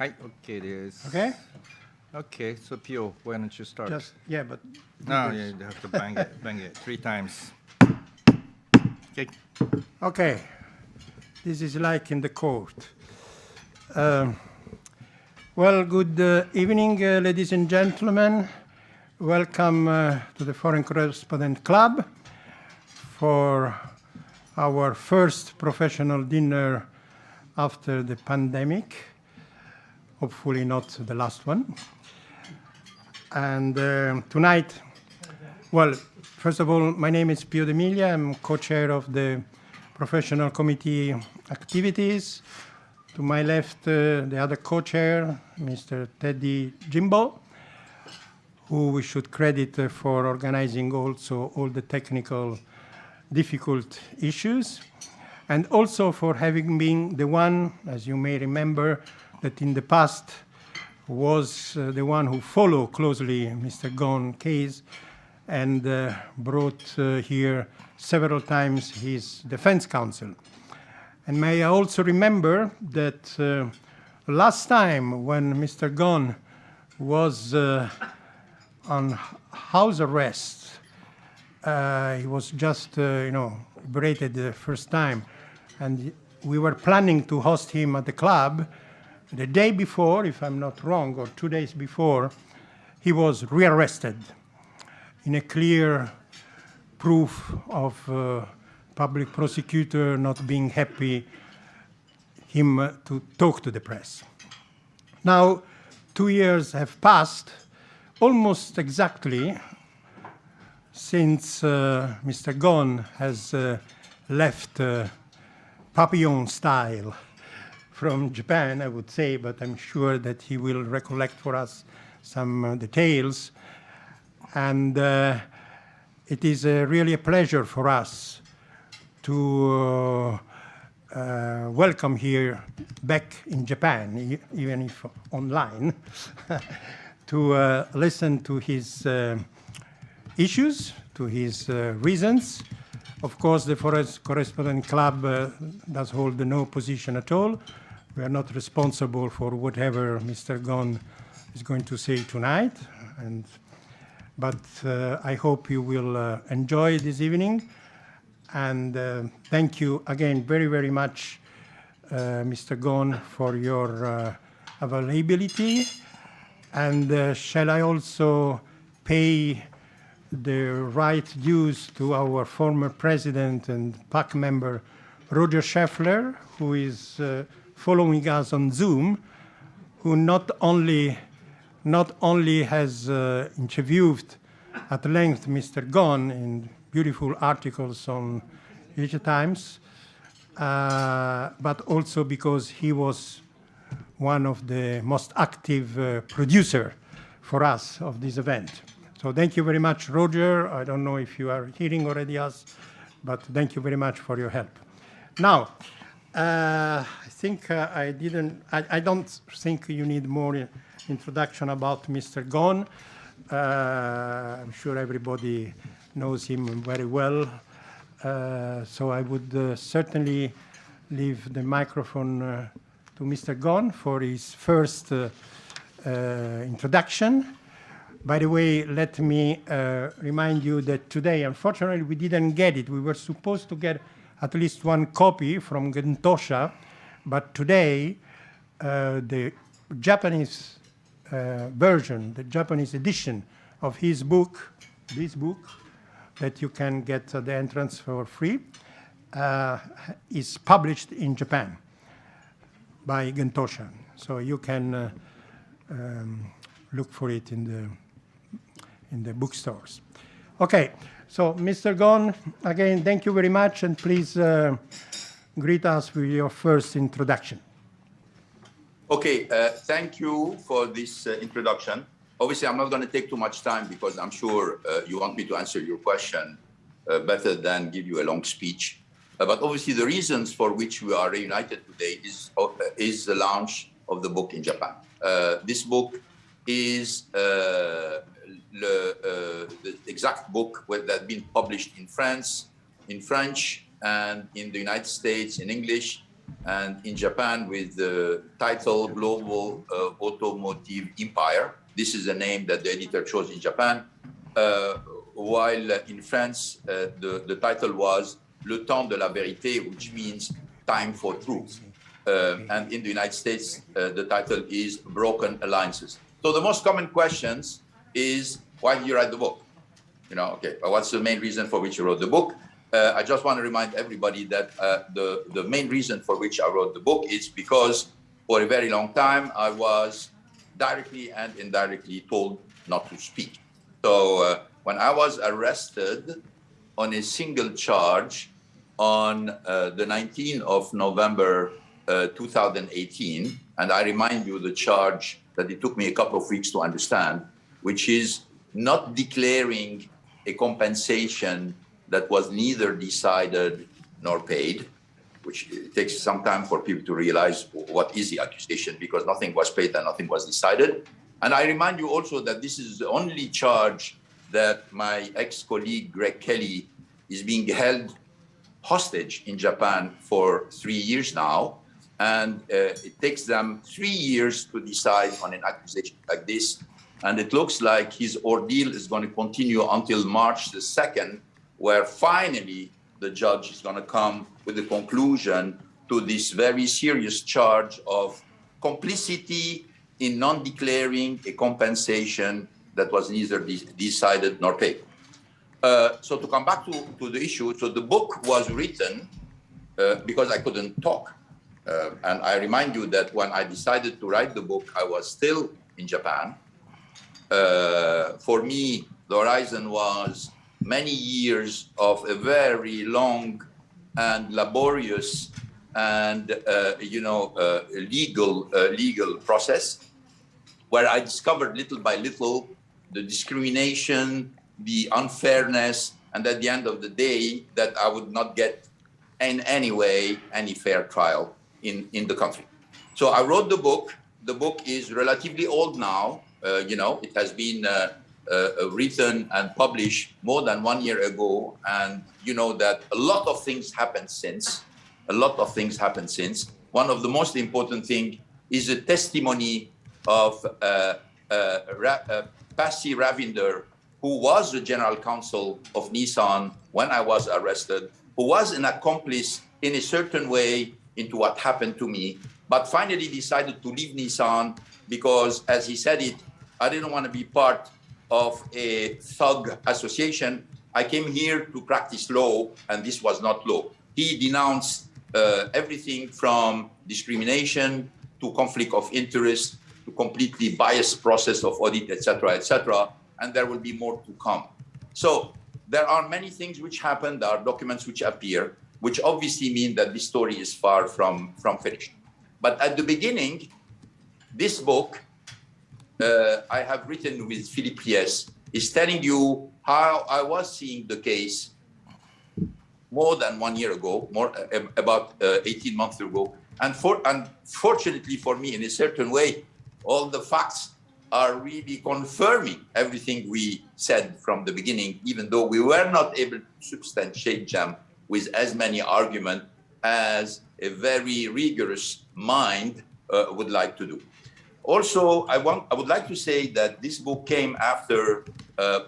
Hi, okay, it is. Okay? Okay, so Pio, why don't you start? Yeah, but... No, you have to bang it 3 times. Okay. Okay. This is like in the court. Well, good evening, ladies and gentlemen. Welcome to the Foreign Correspondent Club for our first professional dinner after the pandemic. Hopefully not the last one. And tonight, well, first of all, my name is Pio D'Emilia. I'm co-chair of the Professional Committee Activities. To my left, the other co-chair, Mr. Teddy Jimbo, who we should credit for organizing also all the technical difficult issues, and also for having been the one, as you may remember, that in the past was the one who followed closely Mr. Ghosn case and brought here several times his defense counsel. And may I also remember that last time when Mr. Ghosn was on house arrest, he was just, liberated the first time, and we were planning to host him at the club. The day before, if I'm not wrong, or 2 days before, he was rearrested in a clear proof of public prosecutor not being happy him to talk to the press. Now, 2 years have passed, almost exactly, since Mr. Ghosn has left papillon style from Japan, I would say, but I'm sure that he will recollect for us some details. And it is really a pleasure for us to welcome here back in Japan, even if online, to listen to his issues, to his reasons. Of course, the Forest Correspondent Club does hold no position at all. We are not responsible for whatever Mr. Ghosn is going to say tonight. But I hope you will enjoy this evening. And thank you again very, very much, Mr. Ghosn, for your availability. And shall I also pay the right dues to our former president and PAC member, Roger Scheffler, who is following us on Zoom, who not only has interviewed at length Mr. Ghosn in beautiful articles on Asia Times, but also because he was one of the most active producer for us of this event. So thank you very much, Roger. I don't know if you are hearing already us, but thank you very much for your help. Now, I think I don't think you need more introduction about Mr. Ghosn. I'm sure everybody knows him very well. So I would certainly leave the microphone to Mr. Ghosn for his first introduction. By the way, let me remind you that today, unfortunately, we didn't get it. We were supposed to get at least one copy from Gentosha, but today, the Japanese version, the Japanese edition of his book, this book, that you can get at the entrance for free, is published in Japan by Gentosha. So you can look for it in the bookstores. Okay, so Mr. Ghosn, again, thank you very much, and please greet us with your first introduction. Okay, thank you for this introduction. Obviously, I'm not going to take too much time because I'm sure you want me to answer your question better than give you a long speech. But obviously, the reasons for which we are reunited today is the launch of the book in Japan. This book is the exact book that had been published in France, in French, and in the United States in English, and in Japan with the title Global Automotive Empire. This is a name that the editor chose in Japan, while in France, the title was Le Temps de la Vérité, which means time for truth. And in the United States, the title is Broken Alliances. So the most common questions is, why did you write the book? You know, okay, what's the main reason for which you wrote the book? I just want to remind everybody that the main reason for which I wrote the book is because for a very long time, I was directly and indirectly told not to speak. So when I was arrested on a single charge on the 19th of November 2018, and I remind you the charge that it took me a couple of weeks to understand, which is not declaring a compensation that was neither decided nor paid, which it takes some time for people to realize what is the accusation, because nothing was paid and nothing was decided. And I remind you also that this is the only charge that my ex-colleague Greg Kelly is being held hostage in Japan for 3 years now. And it takes them 3 years to decide on an accusation like this. And it looks like his ordeal is going to continue until March the 2nd, where finally the judge is going to come with a conclusion to this very serious charge of complicity in non-declaring a compensation that was neither decided nor paid. So to come back to the issue, so the book was written because I couldn't talk. And I remind you that when I decided to write the book, I was still in Japan. For me, the horizon was many years of a very long and laborious and legal process, where I discovered little by little the discrimination, the unfairness, and at the end of the day, that I would not get in any way any fair trial in the country. So I wrote the book. The book is relatively old now. It has been written and published more than 1 year ago. And you know that a lot of things happened since. One of the most important things is a testimony of Pasi Ravinder, who was the general counsel of Nissan when I was arrested, who was an accomplice in a certain way into what happened to me, but finally decided to leave Nissan because, as he said it, I didn't want to be part of a thug association. I came here to practice law, and this was not law. He denounced everything from discrimination to conflict of interest to completely biased process of audit, etc., and there will be more to come. So there are many things which happened. There are documents which appear, which obviously mean that this story is far from finished. But at the beginning, this book I have written with Philippe Lies is telling you how I was seeing the case more than 1 year ago, about 18 months ago. And unfortunately for me, in a certain way, all the facts are really confirming everything we said from the beginning, even though we were not able to substantiate them with as many arguments as a very rigorous mind would like to do. Also, I would like to say that this book came after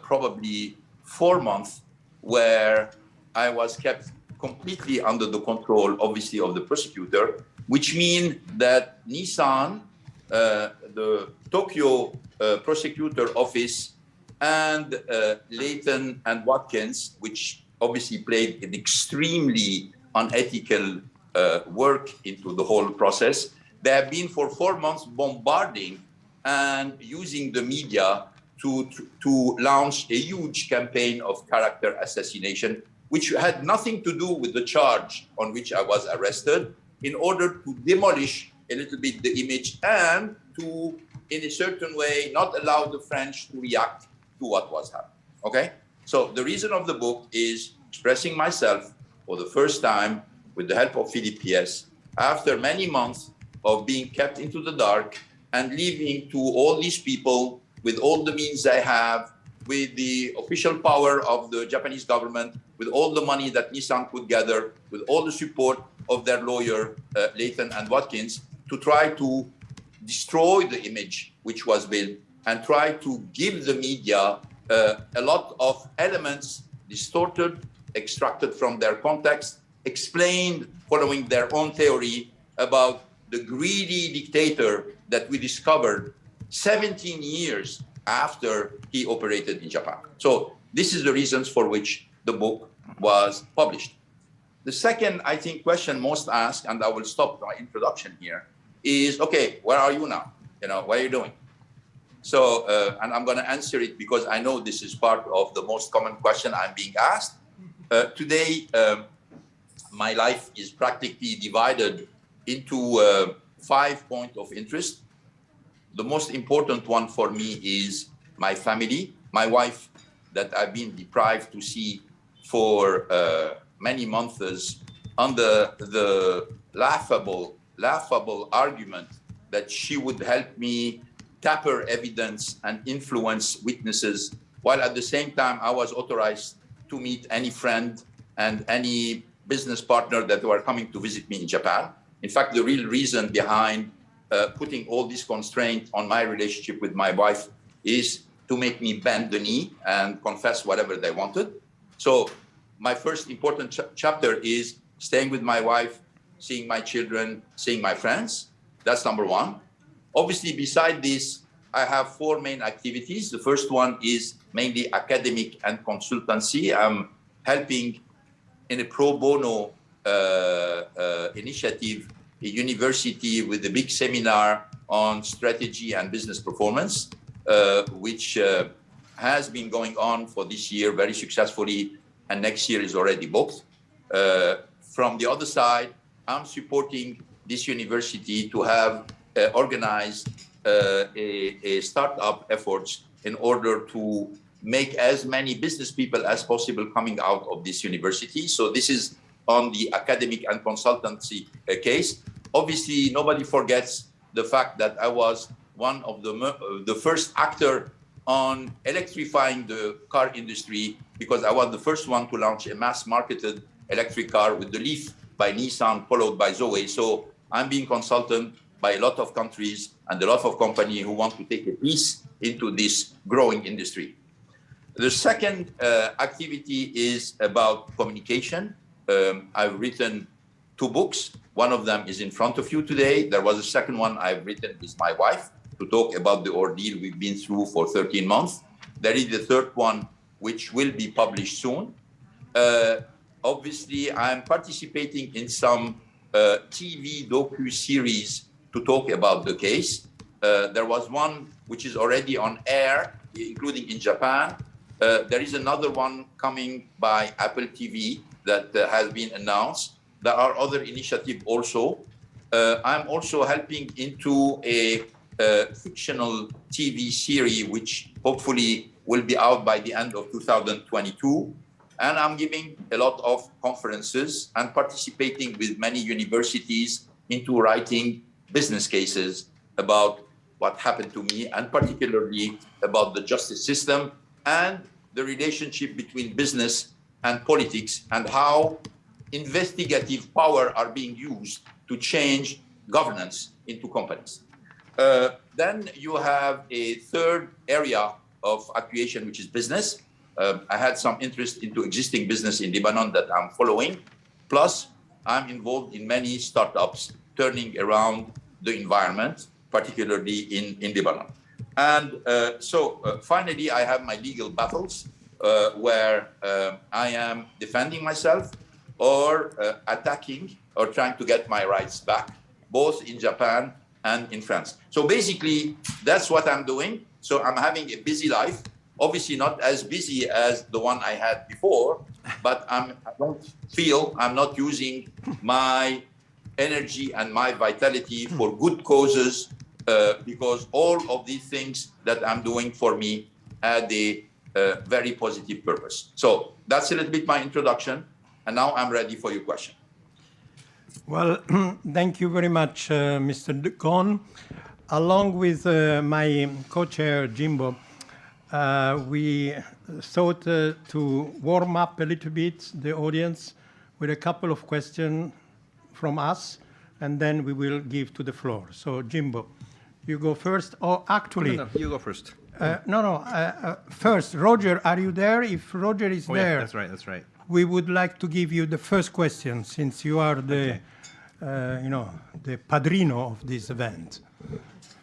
probably 4 months where I was kept completely under the control, obviously, of the prosecutor, which means that Nissan, the Tokyo prosecutor office, and Layton and Watkins, which obviously played an extremely unethical work into the whole process. They have been for 4 months bombarding and using the media to launch a huge campaign of character assassination, which had nothing to do with the charge on which I was arrested, in order to demolish a little bit the image and to, in a certain way, not allow the French to react to what was happening. Okay? So the reason of the book is expressing myself for the first time with the help of Philippe Lies, after many months of being kept into the dark and leaving to all these people with all the means they have, with the official power of the Japanese government, with all the money that Nissan could gather, with all the support of their lawyer, Layton and Watkins, to try to destroy the image which was built and try to give the media a lot of elements distorted, extracted from their context, explained following their own theory about the greedy dictator that we discovered 17 years after he operated in Japan. So this is the reasons for which the book was published. The second, I think, question most asked, and I will stop my introduction here, is, okay, where are you now? What are you doing? So, and I'm going to answer it because I know this is part of the most common question I'm being asked. Today, my life is practically divided into 5 points of interest. The most important one for me is my family, my wife that I've been deprived to see for many months under the laughable argument that she would help me tamper evidence and influence witnesses, while at the same time I was authorized to meet any friend and any business partner that were coming to visit me in Japan. In fact, the real reason behind putting all these constraints on my relationship with my wife is to make me bend the knee and confess whatever they wanted. So my first important chapter is staying with my wife, seeing my children, seeing my friends. That's number one. Obviously, beside this, I have 4 main activities. The first one is mainly academic and consultancy. I'm helping in a pro bono initiative, a university with a big seminar on strategy and business performance, which has been going on for this year very successfully, and next year is already booked. From the other side, I'm supporting this university to have organized a startup efforts in order to make as many business people as possible coming out of this university. So this is on the academic and consultancy case. Obviously, nobody forgets the fact that I was one of the first actor on electrifying the car industry, because I was the first one to launch a mass-marketed electric car with the Leaf by Nissan, followed by Zoe. So I'm being consulted by a lot of countries and a lot of companies who want to take a piece into this growing industry. The second activity is about communication. I've written 2 books. One of them is in front of you today. There was a second one I've written with my wife to talk about the ordeal we've been through for 13 months. There is the third one, which will be published soon. Obviously, I'm participating in some TV docu-series to talk about the case. There was one which is already on air, including in Japan. There is another one coming by Apple TV that has been announced. There are other initiatives also. I'm also helping into a fictional TV series, which hopefully will be out by the end of 2022. And I'm giving a lot of conferences and participating with many universities into writing business cases about what happened to me, and particularly about the justice system and the relationship between business and politics, and how investigative power are being used to change governance into companies. Then you have a third area of actuation, which is business. I had some interest into existing business in Lebanon that I'm following. Plus, I'm involved in many startups turning around the environment, particularly in Lebanon. And finally, I have my legal battles where I am defending myself or attacking or trying to get my rights back, both in Japan and in France. So basically, that's what I'm doing. So I'm having a busy life, obviously not as busy as the one I had before, but I don't feel I'm not using my energy and my vitality for good causes, because all of these things that I'm doing for me had a very positive purpose. So that's a little bit my introduction, and now I'm ready for your question. Well, thank you very much, Mr. Ghosn. Along with my co-chair, Jimbo, we thought to warm up a little bit the audience with a couple of questions from us, and then we will give to the floor. So, Jimbo, you go first. Oh, actually, No, you go first. first, Roger, are you there? If Roger is Oh, there, yeah, that's right. we would like to give you the first question, since you are the, the padrino of this event.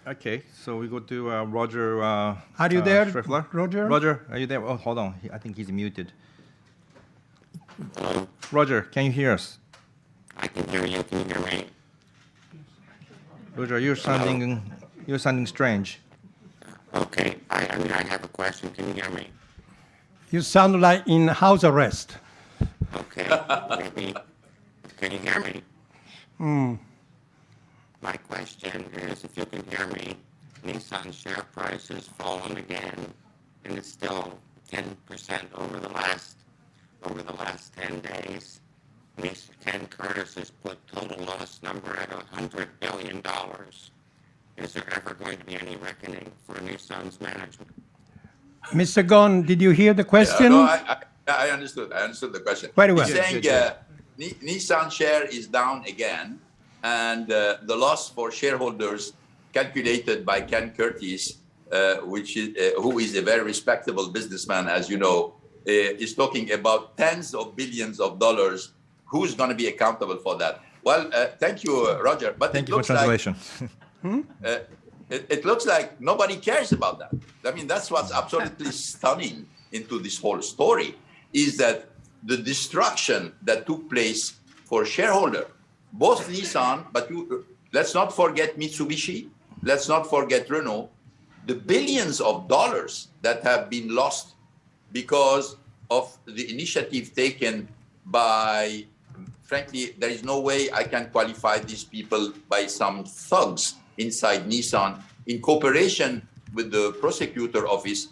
Okay, so we go to Roger. Are you there, Schriffler? Roger? Roger, are you there? Oh, hold on. I think he's muted. Roger, can you hear us? I can hear you. Can you hear me? Roger, you're sounding strange. Okay. I have a question. Can you hear me? You sound like in house arrest. Okay. Maybe. Can you hear me? My question is, if you can hear me, Nissan share price has fallen again, and it's still 10% over the last 10 days. Ken Curtis has put total loss number at $100 billion. Is there ever going to be any reckoning for Nissan's management? Mr. Ghosn, did you hear the question? No, I understood. I understood the question. Very well. He's saying Nissan share is down again, and the loss for shareholders calculated by Ken Curtis, who is a very respectable businessman, as you know, is talking about tens of billions of dollars. Who's going to be accountable for that? Well, thank you, Roger. But Thank you for translation. It looks like nobody cares about that. I mean, that's what's absolutely stunning into this whole story, is that the destruction that took place for shareholder, both Nissan, but let's not forget Mitsubishi, let's not forget Renault, the billions of dollars that have been lost because of the initiative taken by, frankly, there is no way I can qualify these people by some thugs inside Nissan in cooperation with the prosecutor office.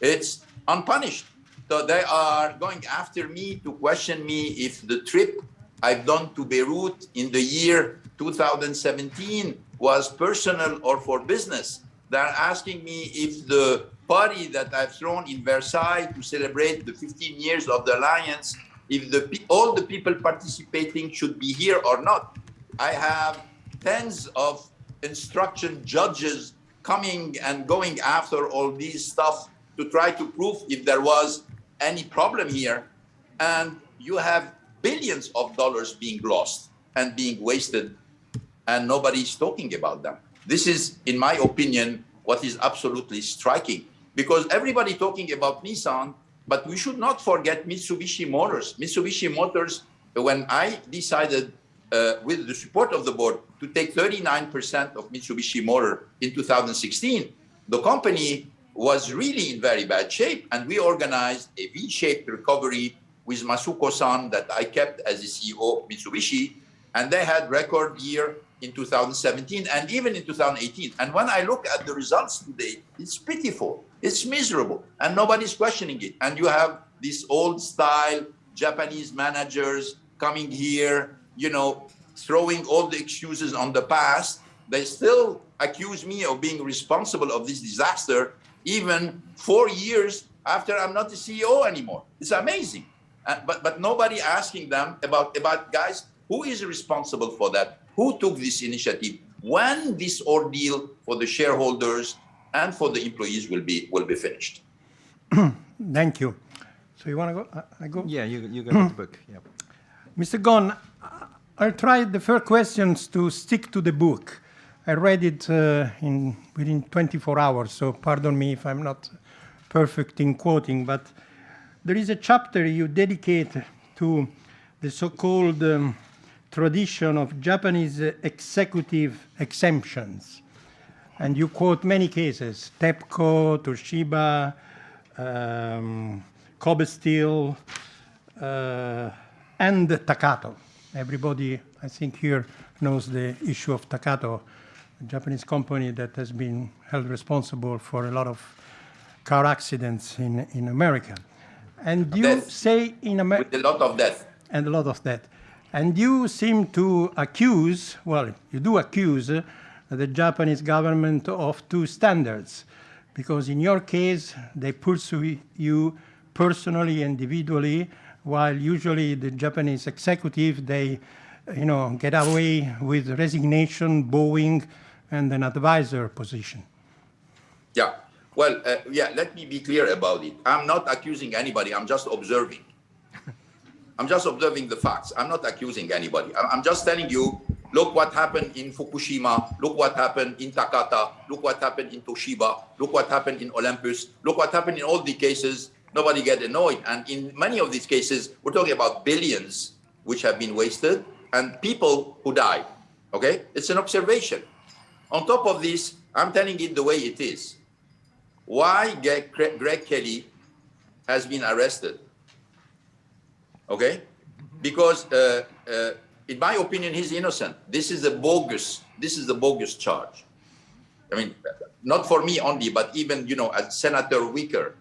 It's unpunished. So they are going after me to question me if the trip I've done to Beirut in the year 2017 was personal or for business. They're asking me if the party that I've thrown in Versailles to celebrate the 15 years of the alliance, if all the people participating should be here or not. I have tens of instruction judges coming and going after all these stuff to try to prove if there was any problem here. And you have billions of dollars being lost and being wasted, and nobody's talking about them. This is, in my opinion, what is absolutely striking, because everybody talking about Nissan, but we should not forget Mitsubishi Motors. Mitsubishi Motors, when I decided with the support of the board to take 39% of Mitsubishi Motor in 2016, the company was really in very bad shape, and we organized a V-shaped recovery with Masuko-san that I kept as the CEO of Mitsubishi, and they had record year in 2017 and even in 2018. And when I look at the results today, it's pitiful, it's miserable, and nobody's questioning it. And you have these old style Japanese managers coming here, throwing all the excuses on the past. They still accuse me of being responsible of this disaster, even 4 years after I'm not the CEO anymore. It's amazing. But nobody asking them about guys, who is responsible for that? Who took this initiative? When this ordeal for the shareholders and for the employees will be finished? Thank you. So you want to go? I go? Yeah, you got the book. Yeah. Mr. Ghosn, I'll try the first questions to stick to the book. I read it within 24 hours, so pardon me if I'm not perfect in quoting, but there is a chapter you dedicate to the so-called tradition of Japanese executive exemptions. And you quote many cases, TEPCO, Toshiba, Kobe Steel, and Takato. Everybody, I think, here knows the issue of Takato, a Japanese company that has been held responsible for a lot of car accidents in America. And you Death. say in America... With a lot of death. And a lot of that. And you seem to accuse, well, you do accuse the Japanese government of two standards, because in your case, they pursue you personally, individually, while usually the Japanese executive, they get away with resignation, bowing, and an advisor position. Yeah. Well, let me be clear about it. I'm not accusing anybody. I'm just observing. I'm just observing the facts. I'm not accusing anybody. I'm just telling you, look what happened in Fukushima. Look what happened in Takata. Look what happened in Toshiba. Look what happened in Olympus. Look what happened in all the cases. Nobody get annoyed. And in many of these cases, we're talking about billions which have been wasted and people who died. Okay? It's an observation. On top of this, I'm telling it the way it is. Why Greg Kelly has been arrested? Okay? Because in my opinion, he's innocent. This is a bogus charge. I mean, not for me only, but even, as Senator Wicker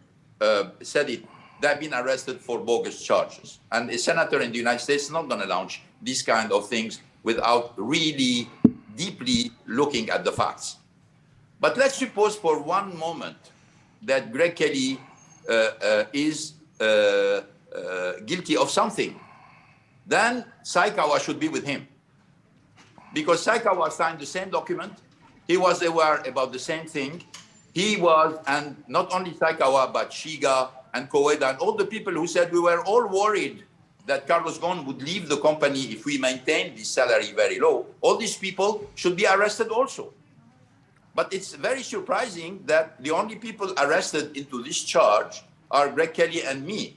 said it, they've been arrested for bogus charges. And a senator in the United States is not going to launch these kind of things without really deeply looking at the facts. But let's suppose for one moment that Greg Kelly is guilty of something. Then Saikawa should be with him. Because Saikawa signed the same document. He was aware about the same thing. He was, and not only Saikawa, but Shiga and Koeda and all the people who said we were all worried that Carlos Ghosn would leave the company if we maintain the salary very low. All these people should be arrested also. But it's very surprising that the only people arrested into this charge are Greg Kelly and me.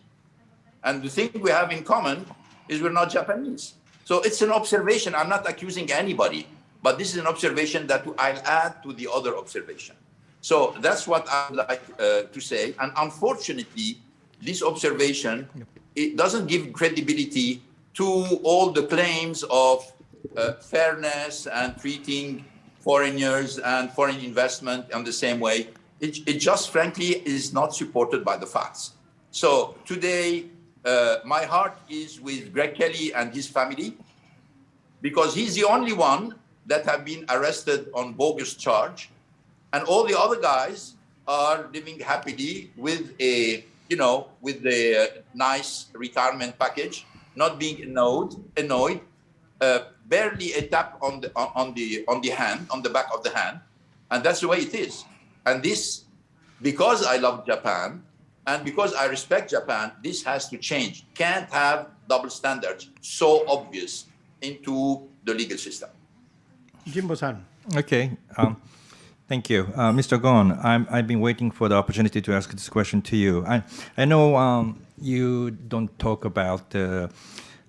And the thing we have in common is we're not Japanese. So it's an observation. I'm not accusing anybody, but this is an observation that I'll add to the other observation. So that's what I'd like to say. And unfortunately, this observation, it doesn't give credibility to all the claims of fairness and treating foreigners and foreign investment in the same way. It just frankly is not supported by the facts. So today, my heart is with Greg Kelly and his family because he's the only one that have been arrested on bogus charge. And all the other guys are living happily with a nice retirement package, not being annoyed, barely a tap on the hand, on the back of the hand, and that's the way it is. And this, because I love Japan and because I respect Japan, this has to change. Can't have double standards so obvious into the legal system. Jimbo-san. Okay. Thank you. Mr. Ghosn, I've been waiting for the opportunity to ask this question to you. I know you don't talk about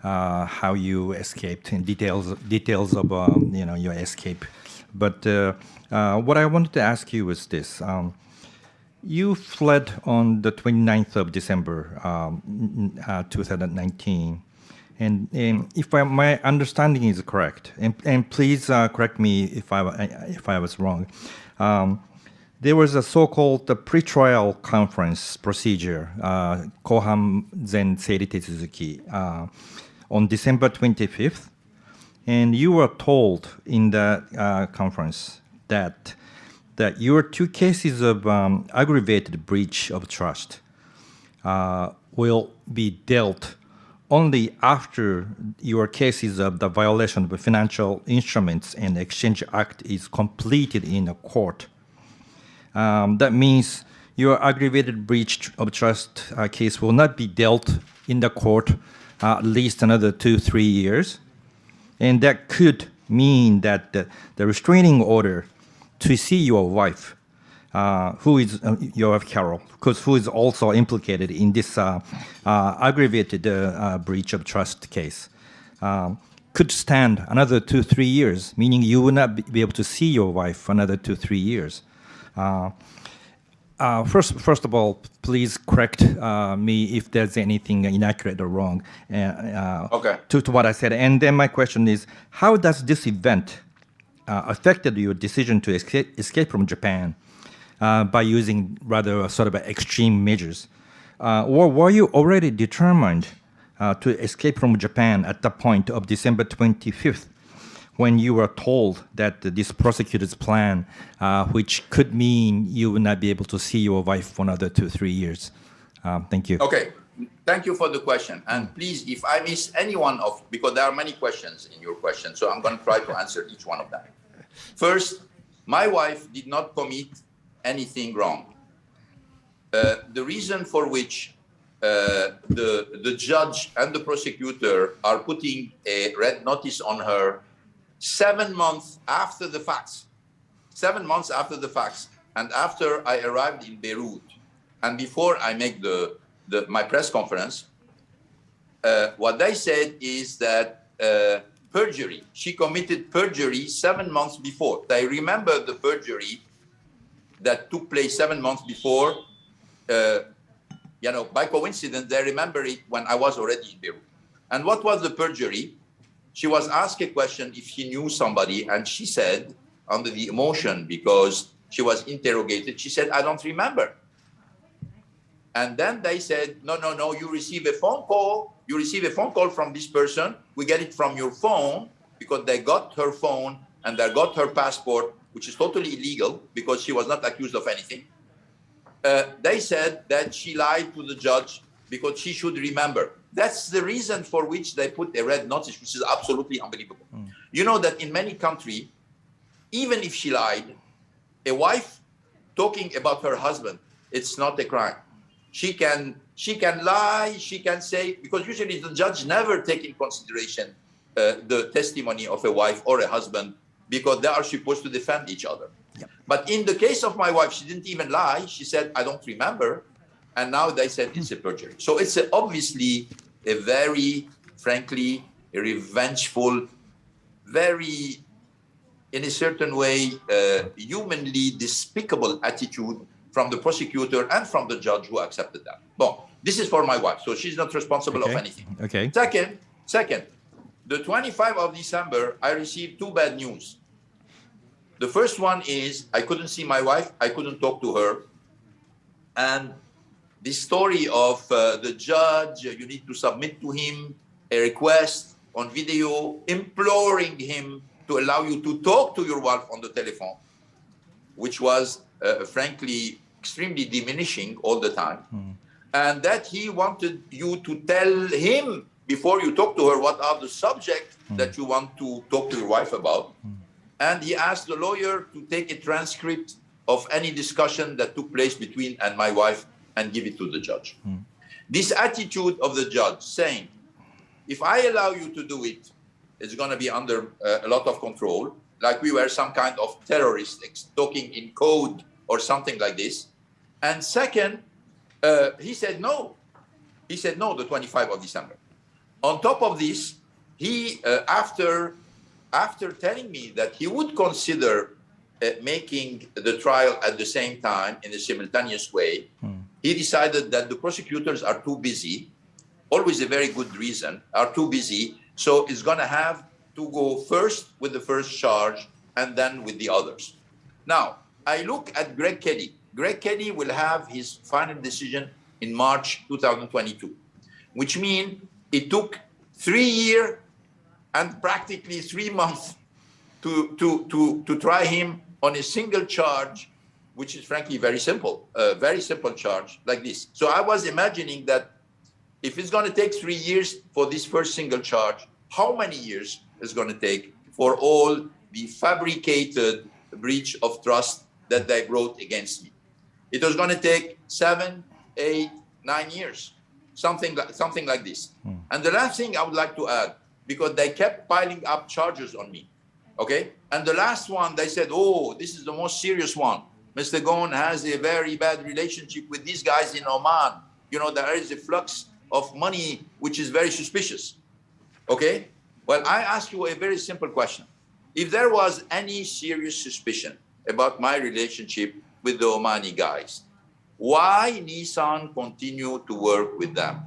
how you escaped in details of your escape, but what I wanted to ask you is this. You fled on the 29th of December 2019. And if my understanding is correct, and please correct me if I was wrong, there was a so-called pretrial conference procedure, Kohan Zen Seiri Tetsuzuki, on December 25th, and you were told in that conference that your two cases of aggravated breach of trust will be dealt only after your cases of the violation of the Financial Instruments and Exchange Act is completed in a court. That means your aggravated breach of trust case will not be dealt in the court at least another 2-3 years. And that could mean that the restraining order to see your wife, who is your wife Carol, who is also implicated in this aggravated breach of trust case, could stand another 2-3 years, meaning you will not be able to see your wife for another 2-3 years. First of all, please correct me if there's anything inaccurate or wrong Okay. to what I said. And then my question is, how does this event affected your decision to escape from Japan by using rather sort of extreme measures? Or were you already determined to escape from Japan at the point of December 25th when you were told that this prosecutor's plan, which could mean you will not be able to see your wife for another 2-3 years? Thank you. Okay. Thank you for the question. And please, if I miss any one of, because there are many questions in your question, so I'm going to try to answer each one of them. First, my wife did not commit anything wrong. The reason for which the judge and the prosecutor are putting a red notice on her 7 months after the facts, 7 months after the facts, and after I arrived in Beirut, and before I make my press conference, what they said is that perjury. She committed perjury 7 months before. They remember the perjury that took place 7 months before. By coincidence, they remember it when I was already in Beirut. And what was the perjury? She was asked a question if she knew somebody, and she said, under the emotion, because she was interrogated, she said, I don't remember. And then they said, no, you receive a phone call. You receive a phone call from this person. We get it from your phone, because they got her phone and they got her passport, which is totally illegal because she was not accused of anything. They said that she lied to the judge because she should remember. That's the reason for which they put a red notice, which is absolutely unbelievable. You know that in many countries, even if she lied, a wife talking about her husband, it's not a crime. She can lie, she can say, because usually the judge never take in consideration the testimony of a wife or a husband, because they are supposed to defend each other. Yep. But in the case of my wife, she didn't even lie. She said, I don't remember. And now they said it's a perjury. So it's obviously a very, frankly, a revengeful, very, in a certain way, humanly despicable attitude from the prosecutor and from the judge who accepted that. Well, this is for my wife, so she's not responsible of anything. Okay. Second, the 25th of December, I received two bad news. The first one is I couldn't see my wife, I couldn't talk to her. And the story of the judge, you need to submit to him a request on video, imploring him to allow you to talk to your wife on the telephone, which was, frankly, extremely diminishing all the time. And that he wanted you to tell him before you talk to her what are the subjects that you want to talk to your wife about. And he asked the lawyer to take a transcript of any discussion that took place between and my wife and give it to the judge. This attitude of the judge saying, if I allow you to do it, it's going to be under a lot of control, like we were some kind of terrorists talking in code or something like this. And second, he said no. He said no, the 25th of December. On top of this, he, after telling me that he would consider making the trial at the same time in a simultaneous way, he decided that the prosecutors are too busy, always a very good reason, are too busy, so it's going to have to go first with the first charge and then with the others. Now, I look at Greg Kelly. Greg Kelly will have his final decision in March 2022, which means it took 3 years and practically 3 months to try him on a single charge, which is frankly very simple, a very simple charge like this. So I was imagining that if it's going to take 3 years for this first single charge, how many years is going to take for all the fabricated breach of trust that they brought against me? It was going to take 7, 8, 9 years, something like this. And the last thing I would like to add, because they kept piling up charges on me, okay? And the last one, they said, oh, this is the most serious one. Mr. Ghosn has a very bad relationship with these guys in Oman. You know, there is a flux of money, which is very suspicious, okay? Well, I ask you a very simple question. If there was any serious suspicion about my relationship with the Omani guys, why Nissan continued to work with them?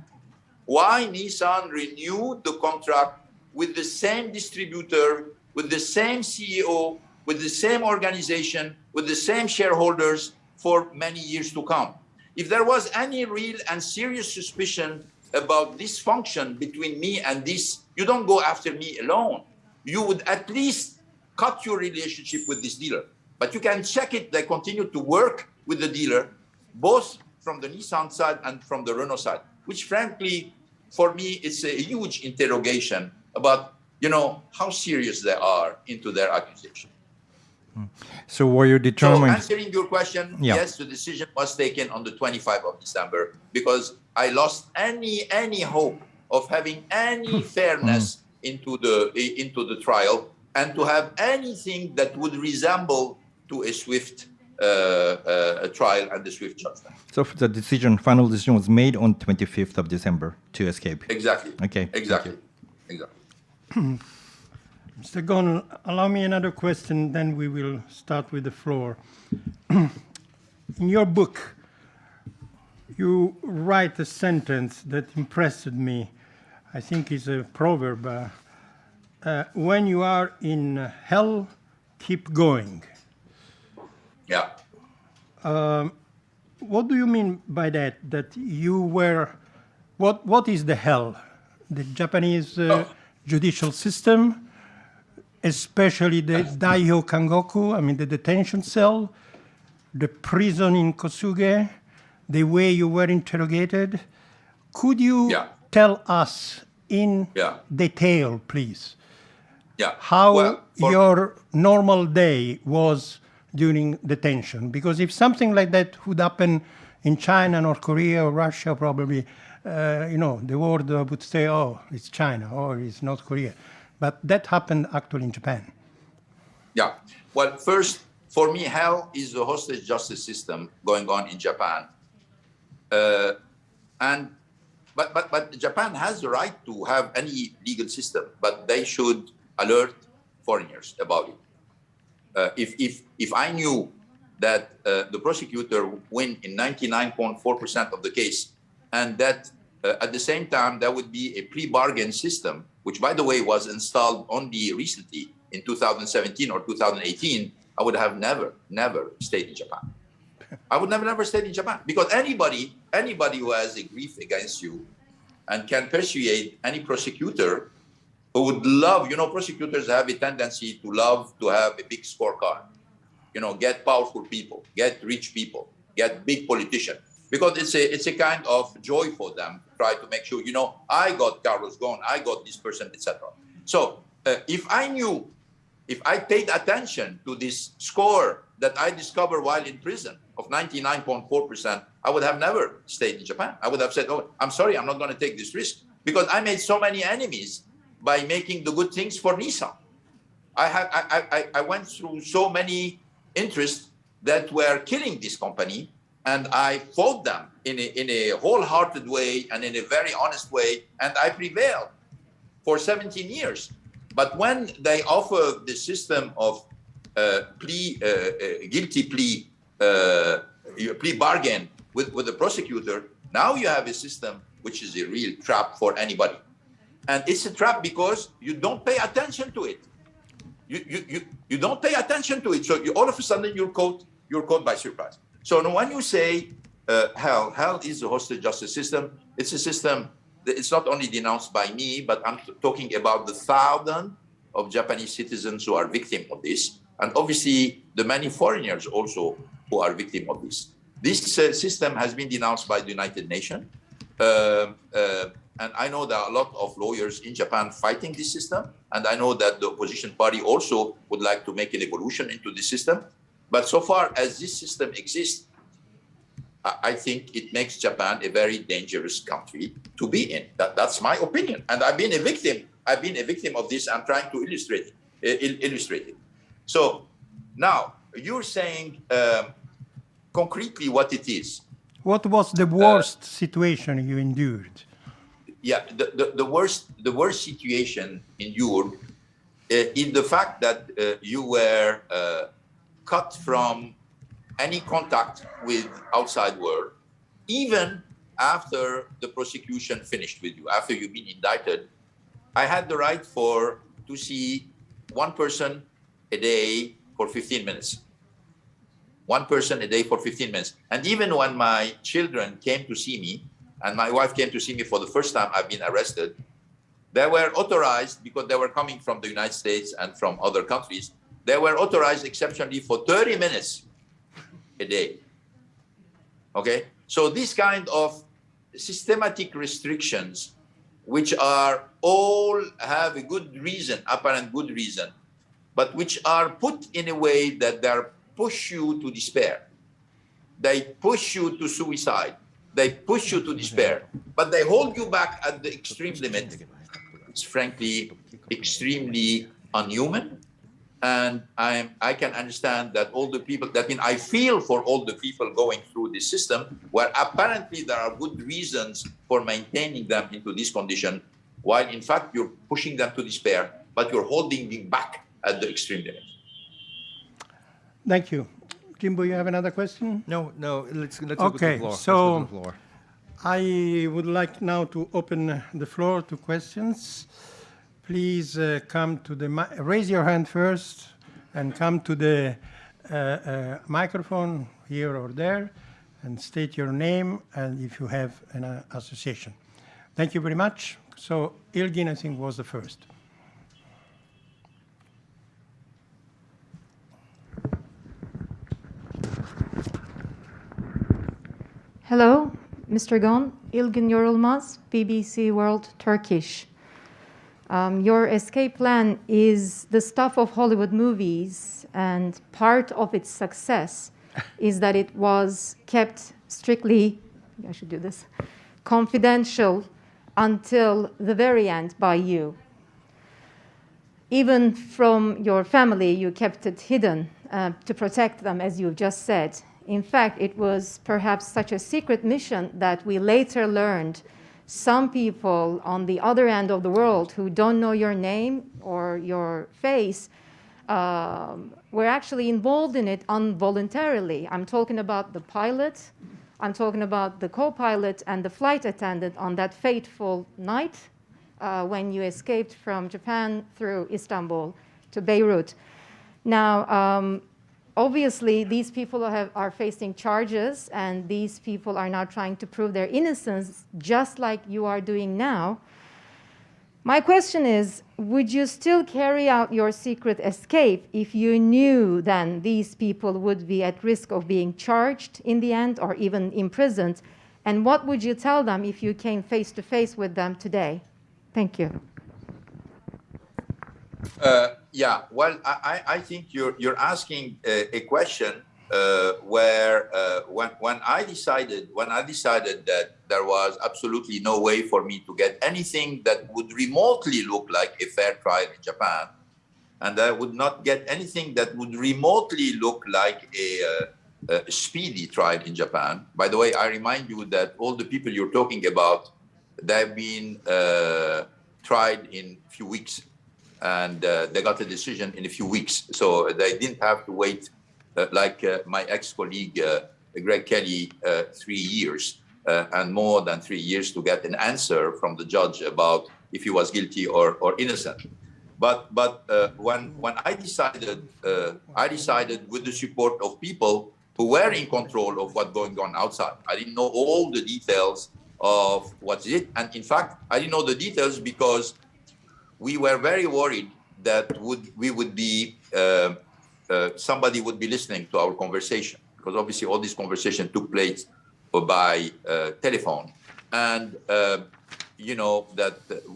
Why Nissan renewed the contract with the same distributor, with the same CEO, with the same organization, with the same shareholders for many years to come? If there was any real and serious suspicion about dysfunction between me and this, you don't go after me alone. You would at least cut your relationship with this dealer. But you can check it, they continue to work with the dealer, both from the Nissan side and from the Renault side. which frankly, for me, it's a huge interrogation about, how serious they are into their accusation. So were you So determined? answering your question, Yeah. yes, the decision was taken on the 25th of December because I lost any hope of having any fairness into the trial and to have anything that would resemble to a swift a trial and a swift judgment. So the final decision was made on 25th of December to escape. Exactly. Okay. Exactly. Mr. Ghosn, allow me another question, then we will start with the floor. In your book, you write a sentence that impressed me. I think it's a proverb. When you are in hell, keep going. Yeah. What do you mean by that? That you were, what is the hell? The Japanese judicial system, especially the Daihyo Kangoku, I mean the detention cell, the prison in Kosuge, the way you were interrogated. Could you tell us in detail, please, how your normal day was during detention? Because if something like that would happen in China, North Korea, or Russia, probably, the world would say, oh, it's China, or it's North Korea. But that happened actually in Japan. Yeah. Well, first, for me, hell is the hostage justice system going on in Japan. But Japan has the right to have any legal system, but they should alert foreigners about it. If I knew that the prosecutor win in 99.4% of the case, and that at the same time there would be a pre-bargain system, which by the way was installed only recently in 2017 or 2018, I would have never stayed in Japan. I would never stayed in Japan, because anybody who has a grief against you and can persuade any prosecutor who would love, prosecutors have a tendency to love to have a big scorecard, get powerful people, get rich people, get big politicians, because it's a kind of joy for them to try to make sure, I got Carlos Ghosn, I got this person, etc. So if I paid attention to this score that I discovered while in prison of 99.4%, I would have never stayed in Japan. I would have said, oh, I'm sorry, I'm not going to take this risk, because I made so many enemies by making the good things for Nissan. I went through so many interests that were killing this company, and I fought them in a wholehearted way and in a very honest way, and I prevailed for 17 years. But when they offer the system of guilty plea bargain with the prosecutor, now you have a system which is a real trap for anybody. And it's a trap because you don't pay attention to it. You don't pay attention to it. So all of a sudden you're caught by surprise. So when you say hell is the hostage justice system, it's a system that it's not only denounced by me, but I'm talking about the thousands of Japanese citizens who are victims of this. And obviously the many foreigners also who are victims of this. This system has been denounced by the United Nations. And I know there are a lot of lawyers in Japan fighting this system. And I know that the opposition party also would like to make an evolution into the system. But so far as this system exists, I think it makes Japan a very dangerous country to be in. That's my opinion. And I've been a victim. I've been a victim of this. I'm trying to illustrate it. So now you're saying concretely what it is. What was the worst situation you endured? Yeah, the worst situation endured in the fact that you were cut from any contact with outside world, even after the prosecution finished with you, after you've been indicted. I had the right to see one person a day for 15 minutes. One person a day for 15 minutes. And even when my children came to see me, and my wife came to see me for the first time I've been arrested, they were authorized, because they were coming from the United States and from other countries, they were authorized exceptionally for 30 minutes a day. Okay? So this kind of systematic restrictions, which are all have a good reason, apparent good reason, but which are put in a way that they push you to despair. They push you to suicide. They push you to despair, but they hold you back at the extreme limit. It's frankly extremely unhuman. And I can understand that all the people, I feel for all the people going through this system where apparently there are good reasons for maintaining them into this condition, while in fact you're pushing them to despair, but you're holding them back at the extreme limit. Thank you. Jimbo, you have another question? No, let's go to Okay, the floor. so Let's go to the floor. I would like now to open the floor to questions. Please come to the raise your hand first and come to the microphone here or there and state your name and if you have an association. Thank you very much. So Ilgin, I think, was the first. Hello, Mr. Ghosn, Ilgin Yorulmaz, BBC World Turkish. Your escape plan is the stuff of Hollywood movies, and part of its success is that it was kept strictly, I should do this, confidential until the very end by you. Even from your family, you kept it hidden to protect them, as you've just said. In fact, it was perhaps such a secret mission that we later learned some people on the other end of the world who don't know your name or your face were actually involved in it involuntarily. I'm talking about the pilot, I'm talking about the co-pilot and the flight attendant on that fateful night when you escaped from Japan through Istanbul to Beirut. Now, obviously, these people are facing charges, and these people are now trying to prove their innocence, just like you are doing now. My question is, would you still carry out your secret escape if you knew then these people would be at risk of being charged in the end or even imprisoned? And what would you tell them if you came face to face with them today? Thank you. Yeah, well, I think you're asking a question where when I decided that there was absolutely no way for me to get anything that would remotely look like a fair trial in Japan, and I would not get anything that would remotely look like a speedy trial in Japan. By the way, I remind you that all the people you're talking about, they've been tried in a few weeks. And they got a decision in a few weeks. So they didn't have to wait, like my ex-colleague, Greg Kelly, 3 years and more than 3 years to get an answer from the judge about if he was guilty or innocent. But when I decided with the support of people who were in control of what's going on outside. I didn't know all the details of what's it. And in fact, I didn't know the details because we were very worried that somebody would be listening to our conversation, because obviously all this conversation took place by telephone, and that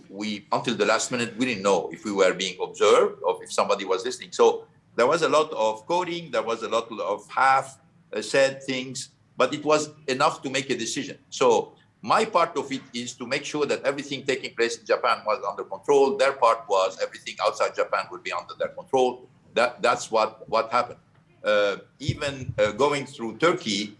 we until the last minute we didn't know if we were being observed or if somebody was listening. So there was a lot of coding, there was a lot of half said things, but it was enough to make a decision. So my part of it is to make sure that everything taking place in Japan was under control. Their part was everything outside Japan would be under their control. That's what happened. Even going through Turkey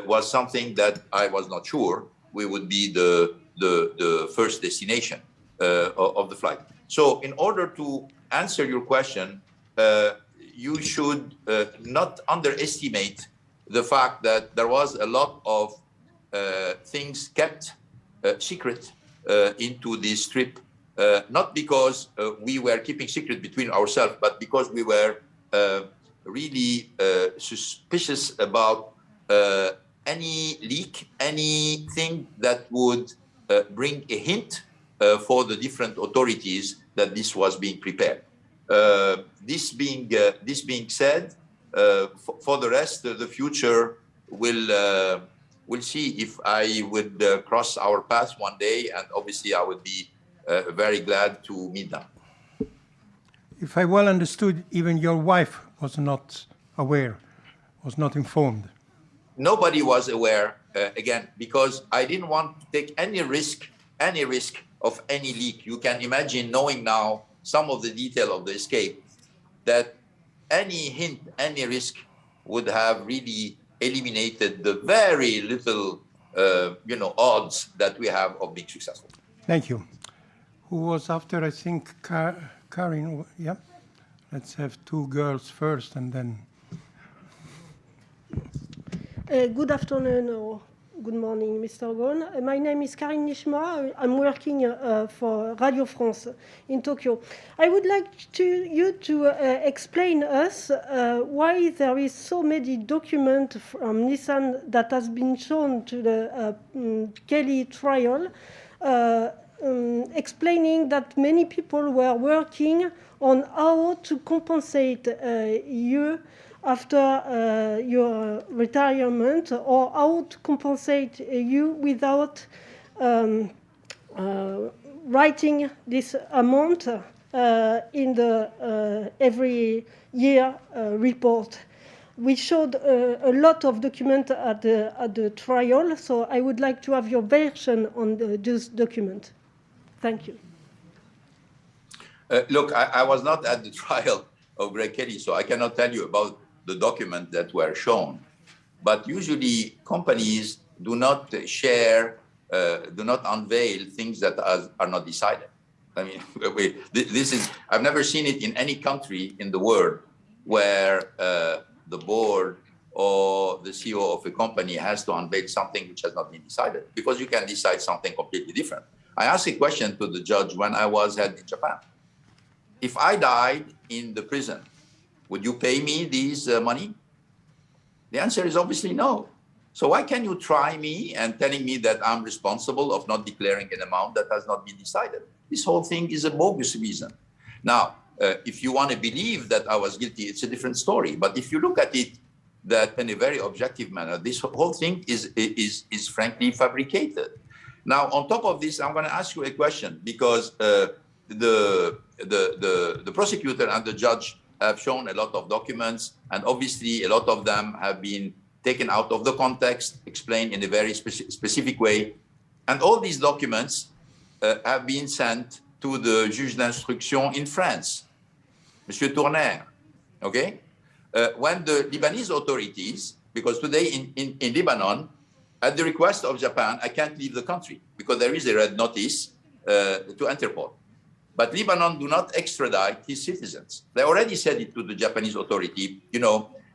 was something that I was not sure we would be the first destination of the flight. So in order to answer your question, you should not underestimate the fact that there was a lot of things kept secret into this trip, not because we were keeping secret between ourselves, but because we were really suspicious about any leak, anything that would bring a hint for the different authorities that this was being prepared. This being said, for the rest, the future will we'll see if I would cross our paths one day, and obviously I would be very glad to meet them. If I well understood, even your wife was not aware, was not informed. Nobody was aware, again, because I didn't want to take any risk of any leak. You can imagine, knowing now some of the detail of the escape, that any hint, any risk would have really eliminated the very little, odds that we have of being successful. Thank you. Who was after? I think Karin. Yeah. Let's have two girls first, and then. Good afternoon or good morning, Mr. Ghosn. My name is Karin Nishma. I'm working for Radio France in Tokyo. I would like you to explain us why there is so many documents from Nissan that has been shown to the Kelly trial, explaining that many people were working on how to compensate you after your retirement, or how to compensate you without writing this amount in the every year report. We showed a lot of documents at the trial, so I would like to have your version on this document. Thank you. Look, I was not at the trial of Greg Kelly, so I cannot tell you about the documents that were shown. But usually companies do not share, do not unveil things that are not decided. I mean, I've never seen it in any country in the world where the board or the CEO of a company has to unveil something which has not been decided, because you can decide something completely different. I asked a question to the judge when I was held in Japan. If I died in the prison, would you pay me these money? The answer is obviously no. So why can you try me and telling me that I'm responsible of not declaring an amount that has not been decided? This whole thing is a bogus reason. Now, if you want to believe that I was guilty, it's a different story. But if you look at it that in a very objective manner, this whole thing is frankly fabricated. Now, on top of this, I'm going to ask you a question, because the prosecutor and the judge have shown a lot of documents, and obviously a lot of them have been taken out of the context, explained in a very specific way. And all these documents have been sent to the juge d'instruction in France, Monsieur Tournaire, okay? When the Lebanese authorities, because today in Lebanon, at the request of Japan, I can't leave the country because there is a red notice to Interpol. But Lebanon do not extradite his citizens. They already said it to the Japanese authority,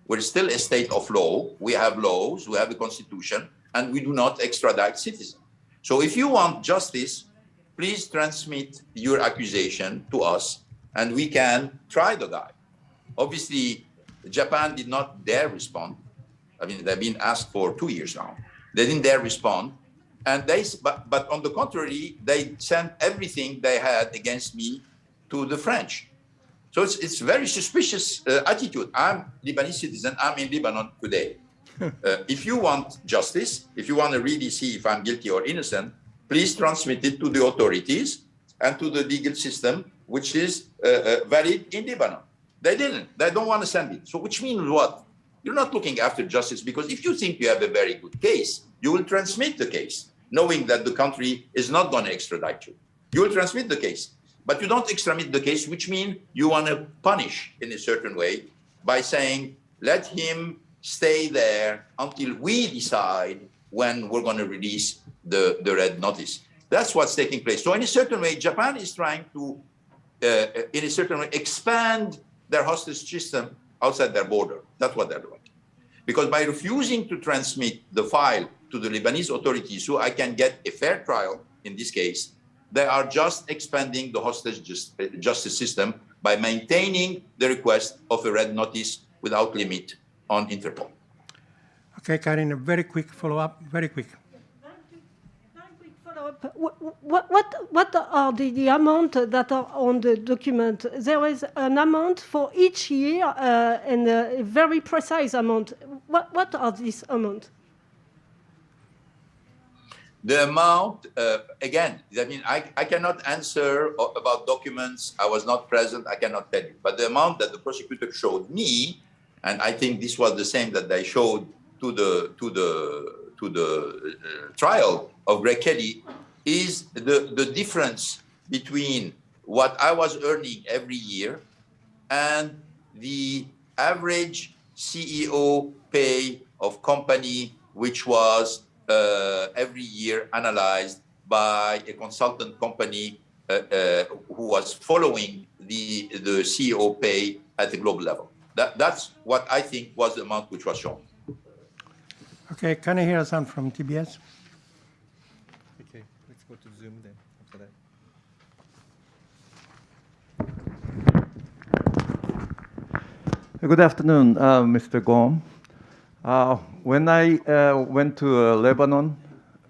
we're still a state of law. We have laws, we have a constitution, and we do not extradite citizens. So if you want justice, please transmit your accusation to us, and we can try the guy. Obviously, Japan did not dare respond. I mean, they've been asked for 2 years now. They didn't dare respond. And but on the contrary, they sent everything they had against me to the French. So it's very suspicious attitude. I'm Lebanese citizen. I'm in Lebanon today. If you want justice, if you want to really see if I'm guilty or innocent, please transmit it to the authorities and to the legal system, which is valid in Lebanon. They didn't. They don't want to send it. So which means what? You're not looking after justice, because if you think you have a very good case, you will transmit the case, knowing that the country is not going to extradite you. You will transmit the case, but you don't extradite the case, which means you want to punish in a certain way by saying, let him stay there until we decide when we're going to release the red notice. That's what's taking place. So in a certain way, Japan is trying to, in a certain way, expand their hostage system outside their border. That's what they're doing. Because by refusing to transmit the file to the Lebanese authorities so I can get a fair trial in this case, they are just expanding the hostage justice system by maintaining the request of a red notice without limit on Interpol. Okay, Karin, a very quick follow-up, very quick. What are the amount that are on the document? There is an amount for each year and a very precise amount. What are these amounts? The amount, again, I mean, I cannot answer about documents. I was not present. I cannot tell you. But the amount that the prosecutor showed me, and I think this was the same that they showed to the trial of Greg Kelly, is the difference between what I was earning every year and the average CEO pay of company, which was every year analyzed by a consultant company who was following the CEO pay at the global level. That's what I think was the amount which was shown. Okay, can I hear some from TBS? Okay, let's go to Zoom then after that. Good afternoon, Mr. Ghosn. When I went to Lebanon,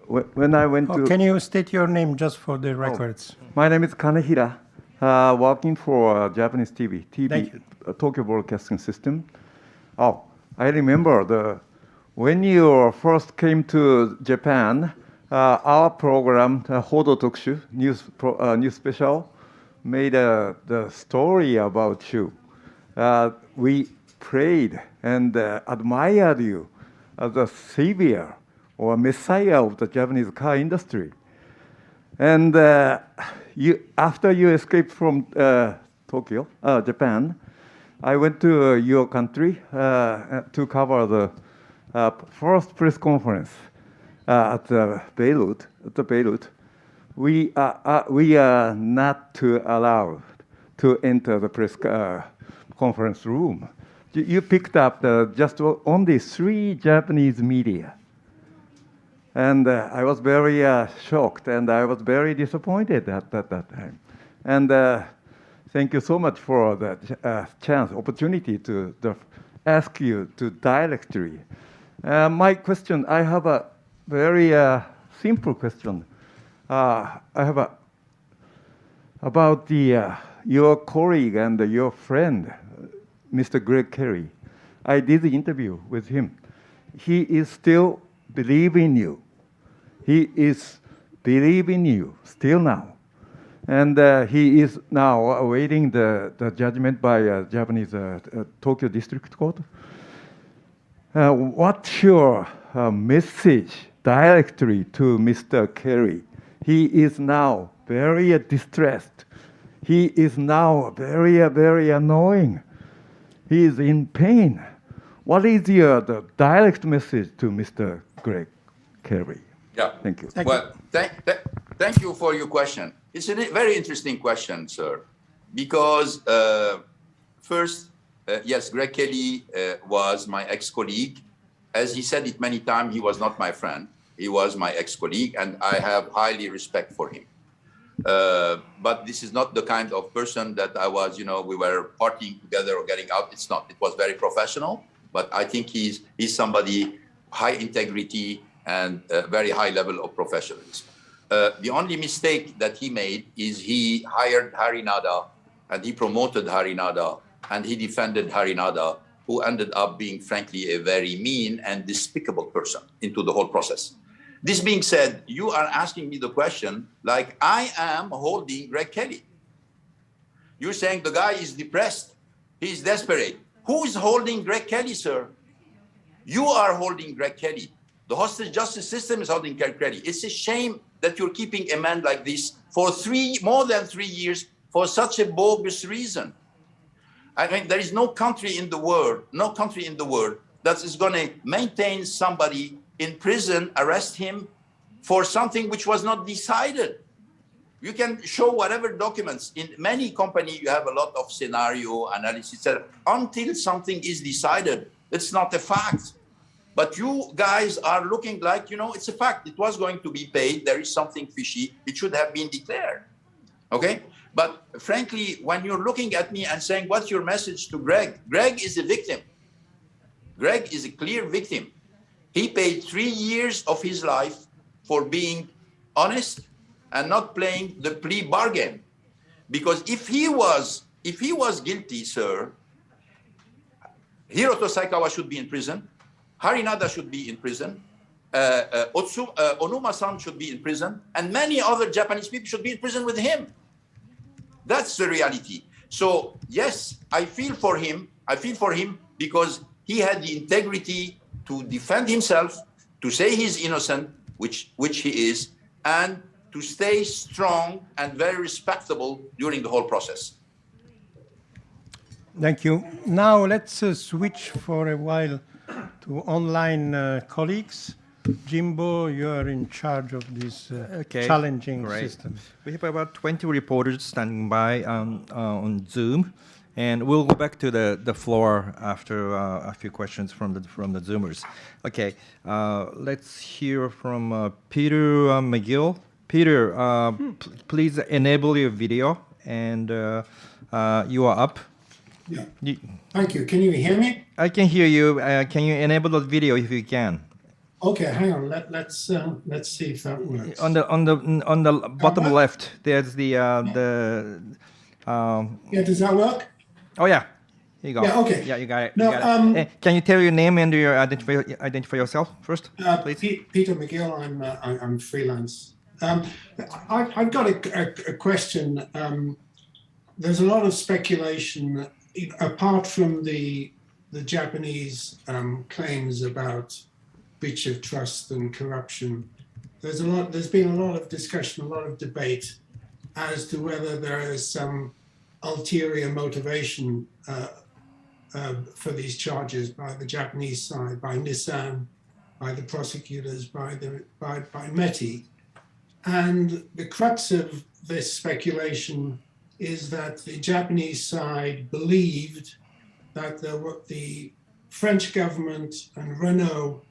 when I went to... Can you state your name just for the records? My name is Kanehira, working for Japanese TV, Thank you. Tokyo Broadcasting System. Oh, I remember when you first came to Japan, our program, Hodo Tokushu, news special, made the story about you. We prayed and admired you as a savior or messiah of the Japanese car industry. And after you escaped from Tokyo, Japan, I went to your country to cover the first press conference at Beirut. We are not allowed to enter the press conference room. You picked up just only 3 Japanese media. And I was very shocked, and I was very disappointed at that time. And thank you so much for the opportunity to ask you to directly. My question, I have a very simple question. I have about your colleague and your friend, Mr. Greg Kelly. I did the interview with him. He is still believing you. He is believing you still now. And he is now awaiting the judgment by Japanese Tokyo District Court. What's your message directly to Mr. Kelly? He is now very distressed. He is now very, very annoying. He is in pain. What is your direct message to Mr. Greg Kelly? Yeah. Thank you. Well, thank you for your question. It's a very interesting question, sir, because first, yes, Greg Kelly was my ex-colleague. As he said it many times, he was not my friend. He was my ex-colleague, and I have highly respect for him. But this is not the kind of person that I was, we were partying together or getting out. It's not. It was very professional, but I think he's somebody high integrity and very high level of professionalism. The only mistake that he made is he hired Hari Nada and he promoted Hari Nada and he defended Hari Nada, who ended up being, frankly, a very mean and despicable person into the whole process. This being said, you are asking me the question like I am holding Greg Kelly. You're saying the guy is depressed. He's desperate. Who is holding Greg Kelly, sir? You are holding Greg Kelly. The hostage justice system is holding Greg Kelly. It's a shame that you're keeping a man like this for more than 3 years for such a bogus reason. I mean, there is no country in the world that is going to maintain somebody in prison, arrest him for something which was not decided. You can show whatever documents. In many companies, you have a lot of scenario analysis, etc. Until something is decided, it's not a fact. But you guys are looking like, it's a fact. It was going to be paid. There is something fishy. It should have been declared. Okay? But frankly, when you're looking at me and saying, what's your message to Greg? Greg is a victim. Greg is a clear victim. He paid 3 years of his life for being honest and not playing the plea bargain. Because if he was guilty, sir, Hiroto Saikawa should be in prison. Hari Nada should be in prison. Onuma-san should be in prison, and many other Japanese people should be in prison with him. That's the reality. So yes, I feel for him. I feel for him because he had the integrity to defend himself, to say he's innocent, which he is, and to stay strong and very respectable during the whole process. Thank you. Now let's switch for a while to online colleagues. Jimbo, you are in charge of this challenging system. We have about 20 reporters standing by on Zoom, and we'll go back to the floor after a few questions from the Zoomers. Okay, let's hear from Peter McGill. Peter, please enable your video, and you are up. Yeah. Thank you. Can you hear me? I can hear you. Can you enable the video if you can? Okay, hang on. Let's see if that works. On the bottom left, there's the yeah, does that work? Oh yeah, here you go. Yeah, okay. Yeah, you got it. No, you got it. Can you tell your name and your identify yourself first, please? Peter McGill. I'm freelance. I've got a question. There's a lot of speculation, apart from the Japanese claims about breach of trust and corruption. There's been a lot of discussion, a lot of debate as to whether there is some ulterior motivation for these charges by the Japanese side, by Nissan, by the prosecutors, by METI. And the crux of this speculation is that the Japanese side believed that the French government and Renault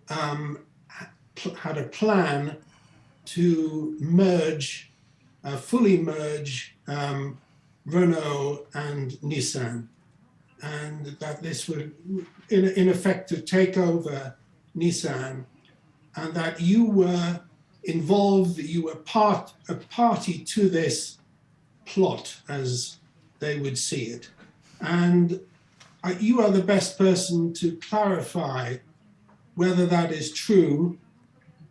had a plan to fully merge Renault and Nissan, and that this would, in effect, to take over Nissan, and that you were involved, that you were a party to this plot, as they would see it. And you are the best person to clarify whether that is true,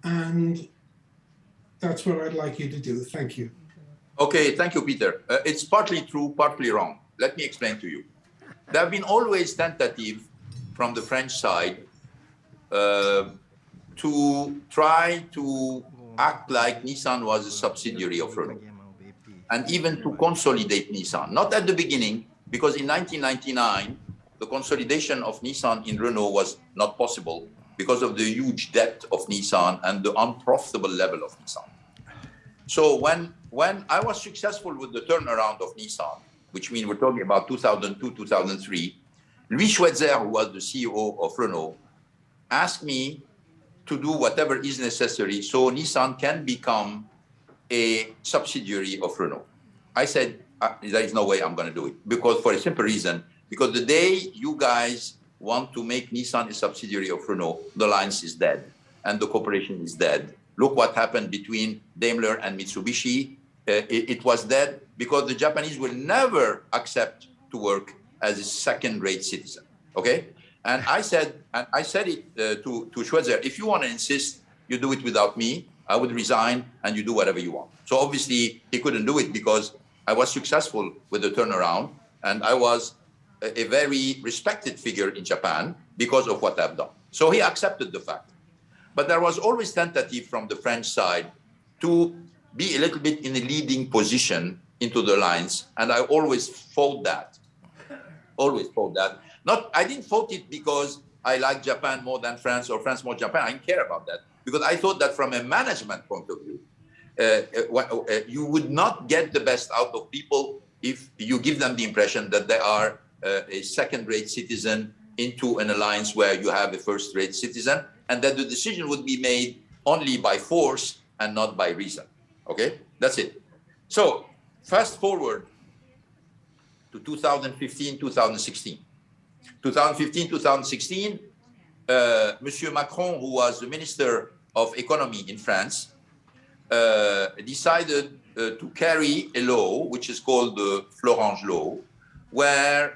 and that's what I'd like you to do. Thank you. Okay, thank you, Peter. It's partly true, partly wrong. Let me explain to you. There have been always tentative from the French side to try to act like Nissan was a subsidiary of Renault, and even to consolidate Nissan. Not at the beginning, because in 1999, the consolidation of Nissan in Renault was not possible because of the huge debt of Nissan and the unprofitable level of Nissan. So when I was successful with the turnaround of Nissan, which means we're talking about 2002, 2003, Louis Schweitzer, who was the CEO of Renault, asked me to do whatever is necessary so Nissan can become a subsidiary of Renault. I said, there is no way I'm going to do it, because for a simple reason, because the day you guys want to make Nissan a subsidiary of Renault, the alliance is dead and the cooperation is dead. Look what happened between Daimler and Mitsubishi. It was dead because the Japanese will never accept to work as a second-rate citizen. Okay, and I said it to Schweitzer. If you want to insist, you do it without me. I would resign, and you do whatever you want. So obviously he couldn't do it because I was successful with the turnaround, and I was a very respected figure in Japan because of what I've done. So he accepted the fact. But there was always tentative from the French side to be a little bit in a leading position into the alliance, and I always fought that. Always fought that. I didn't vote it because I like Japan more than France or France more Japan. I didn't care about that, because I thought that from a management point of view, you would not get the best out of people if you give them the impression that they are a second-rate citizen into an alliance where you have a first-rate citizen, and that the decision would be made only by force and not by reason. Okay, that's it. So fast forward to 2015, 2016. 2015, 2016, Monsieur Macron, who was the Minister of Economy in France, decided to carry a law, which is called the Florence Law, where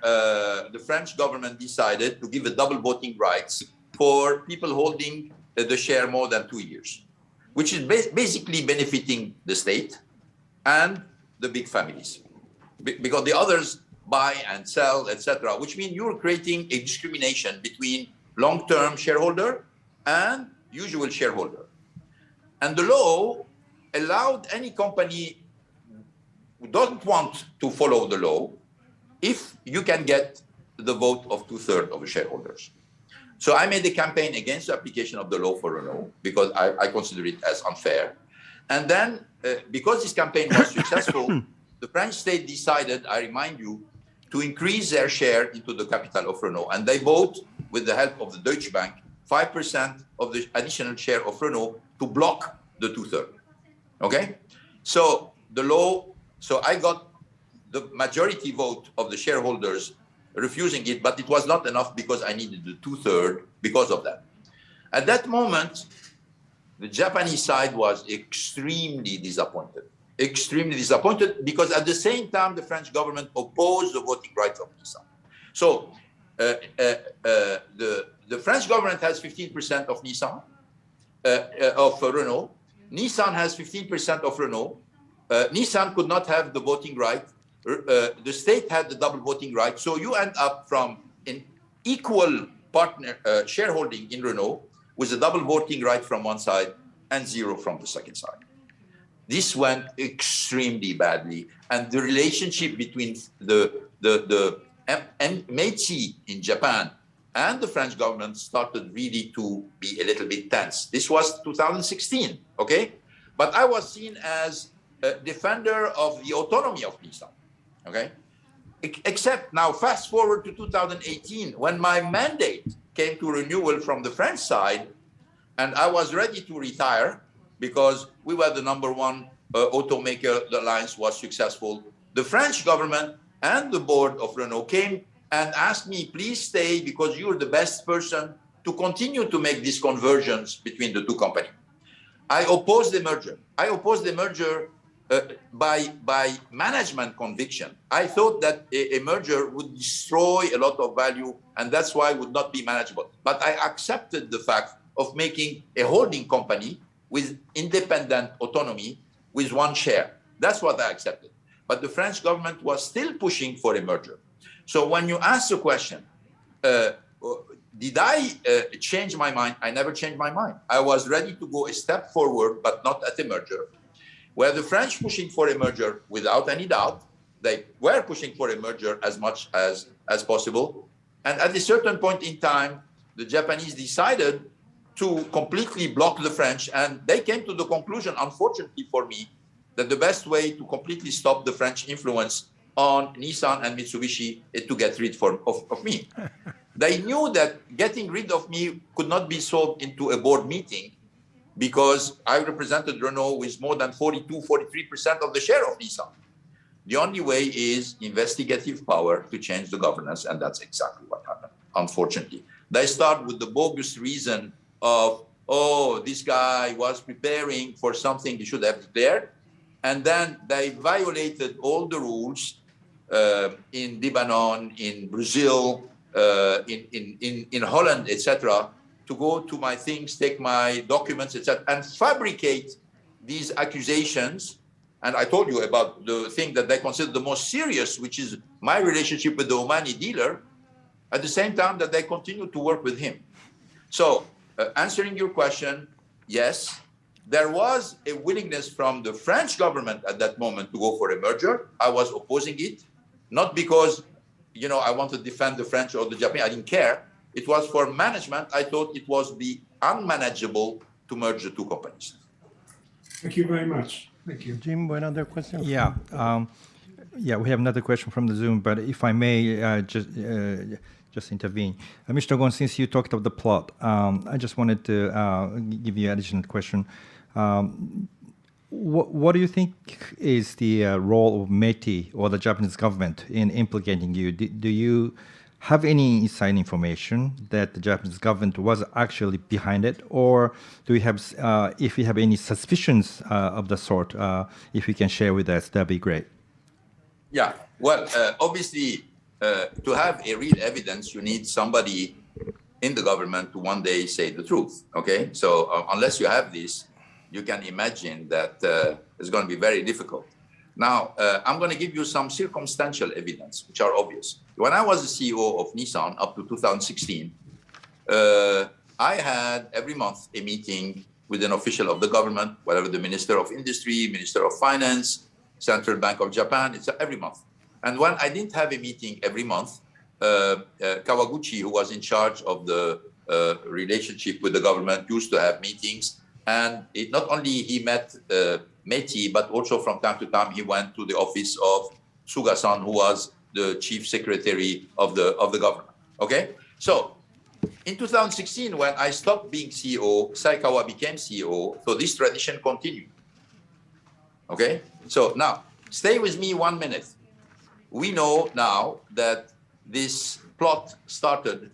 the French government decided to give a double voting rights for people holding the share more than 2 years, which is basically benefiting the state and the big families, because the others buy and sell, etc., which means you're creating a discrimination between long-term shareholder and usual shareholder. And the law allowed any company who doesn't want to follow the law if you can get the vote of 2/3 of the shareholders. So I made a campaign against the application of the law for Renault because I consider it as unfair. And then because this campaign was successful, the French state decided, I remind you, to increase their share into the capital of Renault. And they bought, with the help of the Deutsche Bank, 5% of the additional share of Renault to block the 2/3. Okay? So the law, so I got the majority vote of the shareholders refusing it, but it was not enough because I needed the 2/3 because of that. At that moment, the Japanese side was extremely disappointed because at the same time, the French government opposed the voting rights of Nissan. So the French government has 15% of Nissan, of Renault. Nissan has 15% of Renault. Nissan could not have the voting right. The state had the double voting right. So you end up from an equal partner shareholding in Renault with a double voting right from one side and 0 from the second side. This went extremely badly. And the relationship between the Meiji in Japan and the French government started really to be a little bit tense. This was 2016, okay? But I was seen as a defender of the autonomy of Nissan, okay? Except now, fast forward to 2018, when my mandate came to renewal from the French side, and I was ready to retire because we were the #1 automaker, the alliance was successful. The French government and the board of Renault came and asked me, please stay because you're the best person to continue to make these conversions between the two companies. I opposed the merger. I opposed the merger by management conviction. I thought that a merger would destroy a lot of value, and that's why it would not be manageable. But I accepted the fact of making a holding company with independent autonomy with one share. That's what I accepted. But the French government was still pushing for a merger. So when you ask the question, did I change my mind? I never changed my mind. I was ready to go a step forward, but not at a merger. Were the French pushing for a merger? Without any doubt, they were pushing for a merger as much as possible. And at a certain point in time, the Japanese decided to completely block the French. And they came to the conclusion, unfortunately for me, that the best way to completely stop the French influence on Nissan and Mitsubishi is to get rid of me. They knew that getting rid of me could not be solved into a board meeting because I represented Renault with more than 43% of the share of Nissan. The only way is investigative power to change the governance, and that's exactly what happened, unfortunately. They start with the bogus reason of, oh, this guy was preparing for something he should have declared, and then they violated all the rules in Lebanon, in Brazil, in Holland, etc., to go to my things, take my documents, etc., and fabricate these accusations. And I told you about the thing that they consider the most serious, which is my relationship with the Omani dealer, at the same time that they continue to work with him. So, answering your question, yes, there was a willingness from the French government at that moment to go for a merger. I was opposing it, not because, I want to defend the French or the Japanese. I didn't care. It was for management. I thought it was be unmanageable to merge the two companies. Thank you very much. Thank you. Jim, another question? Yeah. We have another question from the Zoom, but if I may just intervene. Mr. Ghosn, since you talked of the plot, I just wanted to give you an additional question. What do you think is the role of METI or the Japanese government in implicating you? Do you have any inside information that the Japanese government was actually behind it, or do we have, if you have any suspicions of the sort, if you can share with us, that'd be great. Yeah, well, obviously, to have a real evidence, you need somebody in the government to one day say the truth. Okay, so unless you have this, you can imagine that it's going to be very difficult. Now, I'm going to give you some circumstantial evidence, which are obvious. When I was the CEO of Nissan up to 2016, I had every month a meeting with an official of the government, whatever the Minister of Industry, Minister of Finance, Central Bank of Japan, it's every month. And when I didn't have a meeting every month, Kawaguchi, who was in charge of the relationship with the government, used to have meetings. And not only he met Meti, but also from time to time he went to the office of Suga-san, who was the chief secretary of the government. Okay, so in 2016, when I stopped being CEO, Saikawa became CEO. So this tradition continued. Okay, so now stay with me 1 minute. We know now that this plot started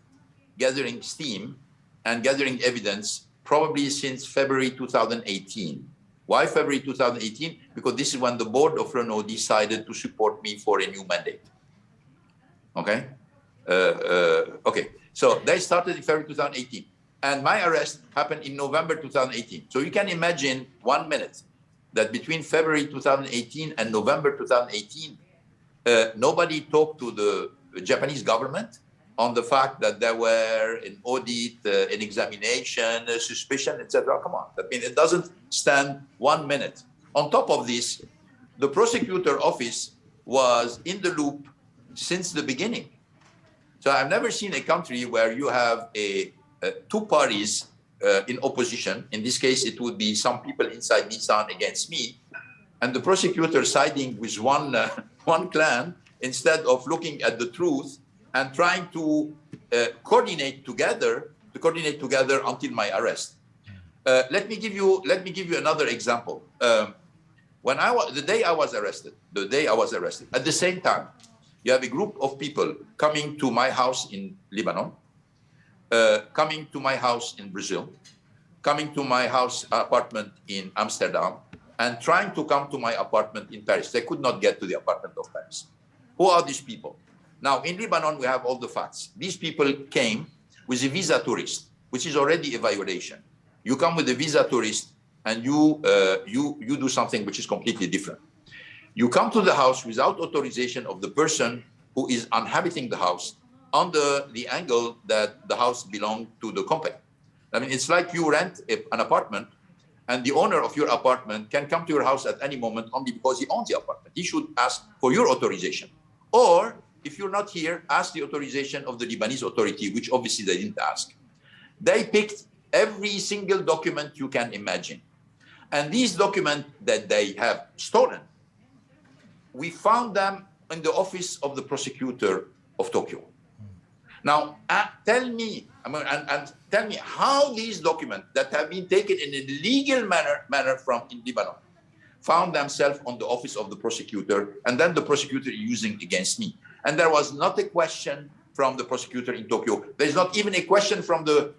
gathering steam and gathering evidence probably since February 2018. Why February 2018? Because this is when the board of Renault decided to support me for a new mandate. Okay? Okay. So they started in February 2018. And my arrest happened in November 2018. So you can imagine 1 minute that between February 2018 and November 2018, nobody talked to the Japanese government on the fact that there were an audit, an examination, a suspicion, etc. Come on. I mean, it doesn't stand 1 minute. On top of this, the prosecutor office was in the loop since the beginning. So I've never seen a country where you have two parties in opposition. In this case, it would be some people inside Nissan against me, and the prosecutor siding with one clan instead of looking at the truth and trying to coordinate together until my arrest. Let me give you another example. The day I was arrested, at the same time, you have a group of people coming to my house in Lebanon, coming to my house in Brazil, coming to my apartment in Amsterdam, and trying to come to my apartment in Paris. They could not get to the apartment of Paris. Who are these people? Now, in Lebanon, we have all the facts. These people came with a visa tourist, which is already a violation. You come with a visa tourist and you do something which is completely different. You come to the house without authorization of the person who is inhabiting the house under the angle that the house belonged to the company. I mean, it's like you rent an apartment and the owner of your apartment can come to your house at any moment only because he owns the apartment. He should ask for your authorization. Or if you're not here, ask the authorization of the Lebanese authority, which obviously they didn't ask. They picked every single document you can imagine. And these documents that they have stolen, we found them in the office of the prosecutor of Tokyo. Now, tell me how these documents that have been taken in a legal manner from in Lebanon found themselves on the office of the prosecutor, and then the prosecutor using against me. And there was not a question from the prosecutor in Tokyo. There's not even a question from the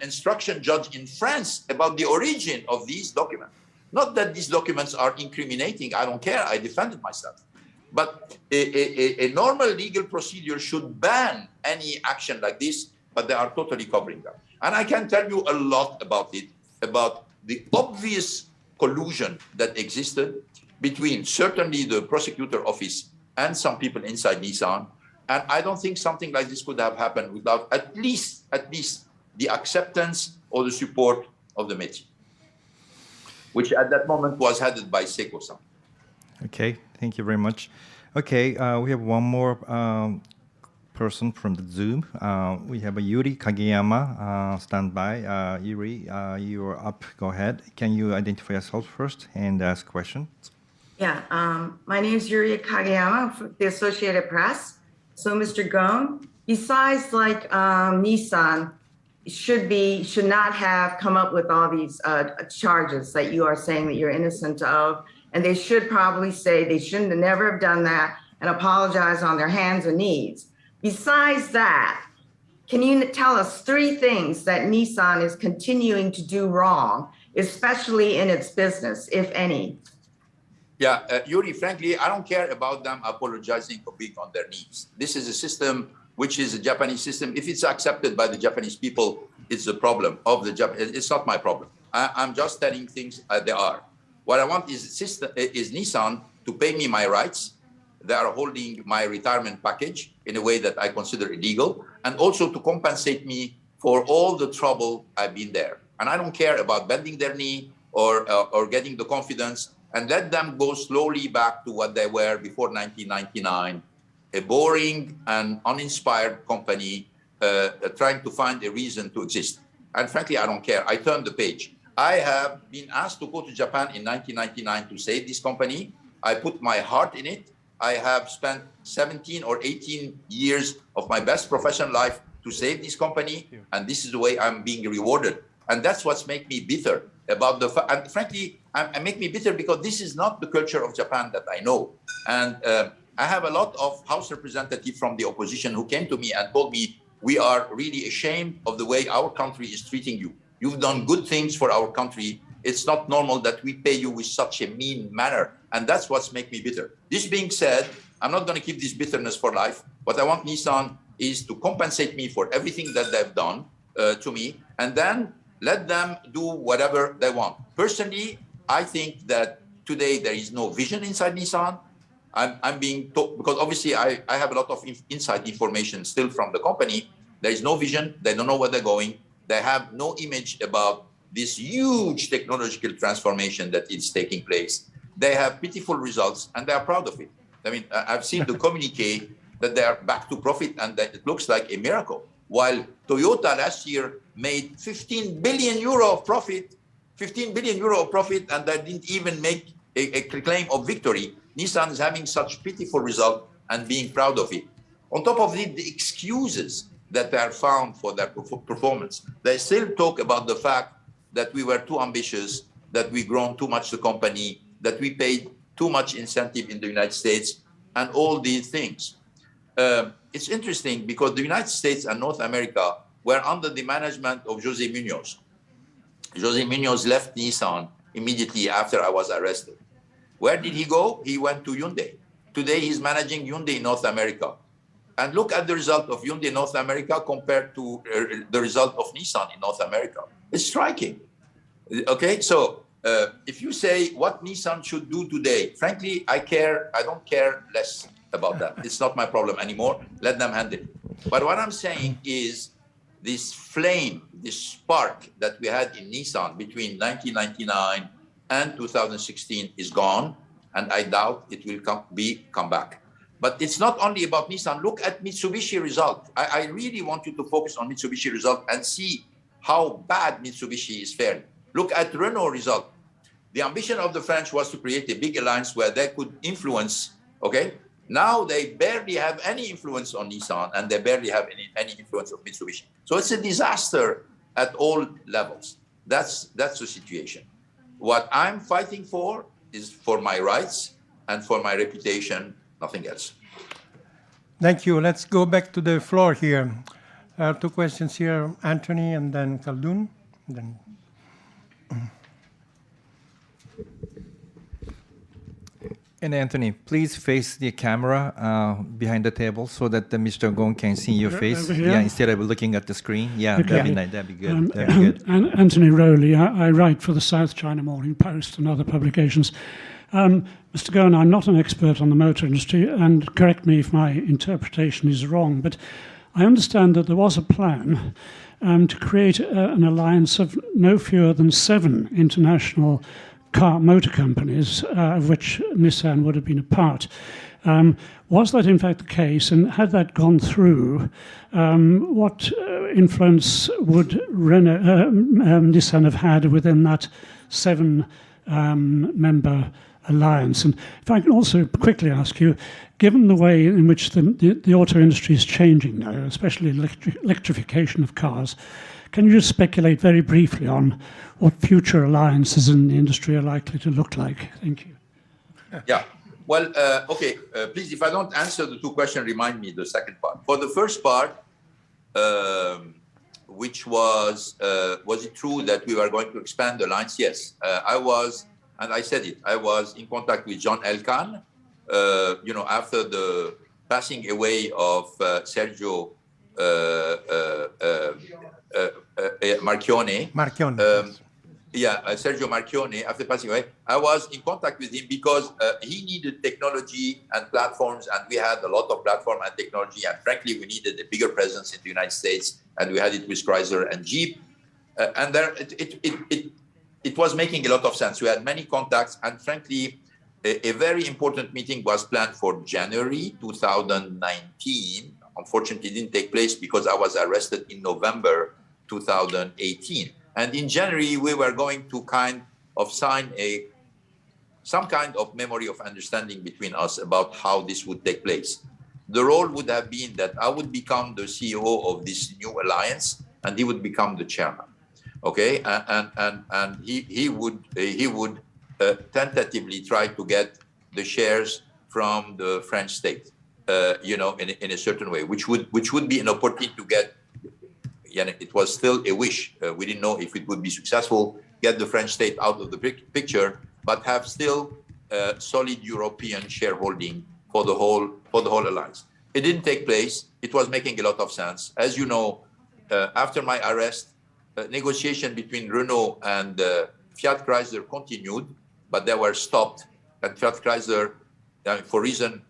instruction judge in France about the origin of these documents. Not that these documents are incriminating. I don't care. I defended myself. But a normal legal procedure should ban any action like this, but they are totally covering them. And I can tell you a lot about it, about the obvious collusion that existed between certainly the prosecutor office and some people inside Nissan. And I don't think something like this could have happened without at least the acceptance or the support of the Meti, which at that moment was headed by Seiko-san. Okay, thank you very much. Okay, we have one more person from the Zoom. We have Yuri Kageyama standby. Yuri, you're up. Go ahead. Can you identify yourself first and ask questions? Yeah, my name is Yuri Kageyama from the Associated Press. So, Mr. Ghosn, besides like Nissan, should not have come up with all these charges that you are saying that you're innocent of, and they should probably say they shouldn't have never have done that and apologize on their hands and knees. Besides that, can you tell us 3 things that Nissan is continuing to do wrong, especially in its business, if any? Yeah, Yuri, frankly, I don't care about them apologizing for being on their knees. This is a system which is a Japanese system. If it's accepted by the Japanese people, it's the problem of the Japanese. It's not my problem. I'm just telling things as they are. What I want is Nissan to pay me my rights. They are holding my retirement package in a way that I consider illegal, and also to compensate me for all the trouble I've been there. And I don't care about bending their knee or getting the confidence, and let them go slowly back to what they were before 1999, a boring and uninspired company trying to find a reason to exist. And frankly, I don't care. I turned the page. I have been asked to go to Japan in 1999 to save this company. I put my heart in it. I have spent 17 or 18 years of my best professional life to save this company, and this is the way I'm being rewarded. And that's what's make me bitter about and frankly, I make me bitter because this is not the culture of Japan that I know. And I have a lot of House representatives from the opposition who came to me and told me, we are really ashamed of the way our country is treating you. You've done good things for our country. It's not normal that we pay you with such a mean manner. And that's what's make me bitter. This being said, I'm not going to keep this bitterness for life. What I want Nissan is to compensate me for everything that they've done to me, and then let them do whatever they want. Personally, I think that today there is no vision inside Nissan. I'm being told, because obviously I have a lot of inside information still from the company. There is no vision. They don't know where they're going. They have no image about this huge technological transformation that is taking place. They have pitiful results, and they are proud of it. I mean, I've seen the communique that they are back to profit, and that it looks like a miracle. While Toyota last year made 15 billion euro of profit, 15 billion euro of profit, and they didn't even make a claim of victory. Nissan is having such pitiful result and being proud of it. On top of it, the excuses that are found for their performance. They still talk about the fact that we were too ambitious, that we grown too much the company, that we paid too much incentive in the United States, and all these things. It's interesting because the United States and North America were under the management of Jose Munoz. Jose Munoz left Nissan immediately after I was arrested. Where did he go? He went to Hyundai. Today he's managing Hyundai in North America. And look at the result of Hyundai North America compared to the result of Nissan in North America. It's striking. Okay, so if you say what Nissan should do today, frankly, I don't care less about that. It's not my problem anymore. Let them handle it. But what I'm saying is this flame, this spark that we had in Nissan between 1999 and 2016 is gone, and I doubt it will come back. But it's not only about Nissan. Look at Mitsubishi result. I really want you to focus on Mitsubishi result and see how bad Mitsubishi is faring. Look at Renault result. The ambition of the French was to create a big alliance where they could influence, okay? Now they barely have any influence on Nissan, and they barely have any influence of Mitsubishi. So it's a disaster at all levels. That's the situation. What I'm fighting for is for my rights and for my reputation, nothing else. Thank you. Let's go back to the floor here. Two questions here, Anthony and then Khaldun. Then. And Anthony, please face the camera behind the table so that Mr. Ghosn can see your face. Yeah, instead of looking at the screen. Yeah, okay. That'd be good. That'd be good. Anthony Rowley, I write for the South China Morning Post and other publications. Mr. Ghosn, I'm not an expert on the motor industry, and correct me if my interpretation is wrong, but I understand that there was a plan to create an alliance of no fewer than 7 international motor companies, of which Nissan would have been a part. Was that in fact the case, and had that gone through, what influence would Nissan have had within that 7-member alliance? And if I can also quickly ask you, given the way in which the auto industry is changing now, especially electrification of cars, can you just speculate very briefly on what future alliances in the industry are likely to look like? Thank you. Yeah. Well, okay. Please, if I don't answer the 2 questions, remind me the second part. For the first part, which was it true that we were going to expand the alliance? Yes. I was, and I said it, I was in contact with John Elkann, after the passing away of Sergio Marchionne. Sergio Marchionne, after passing away, I was in contact with him because he needed technology and platforms, and we had a lot of platform and technology, and frankly, we needed a bigger presence in the United States, and we had it with Chrysler and Jeep, and there it was making a lot of sense. We had many contacts, and frankly, a very important meeting was planned for January 2019. Unfortunately, it didn't take place because I was arrested in November 2018. And in January, we were going to kind of sign some kind of memory of understanding between us about how this would take place. The role would have been that I would become the CEO of this new alliance, and he would become the chairman. Okay, and he would tentatively try to get the shares from the French state, in a certain way, which would be an opportunity to get. It was still a wish. We didn't know if it would be successful, get the French state out of the picture, but have still solid European shareholding for the whole alliance. It didn't take place. It was making a lot of sense. As you know, after my arrest, negotiation between Renault and Fiat Chrysler continued, but they were stopped. And Fiat Chrysler, for reason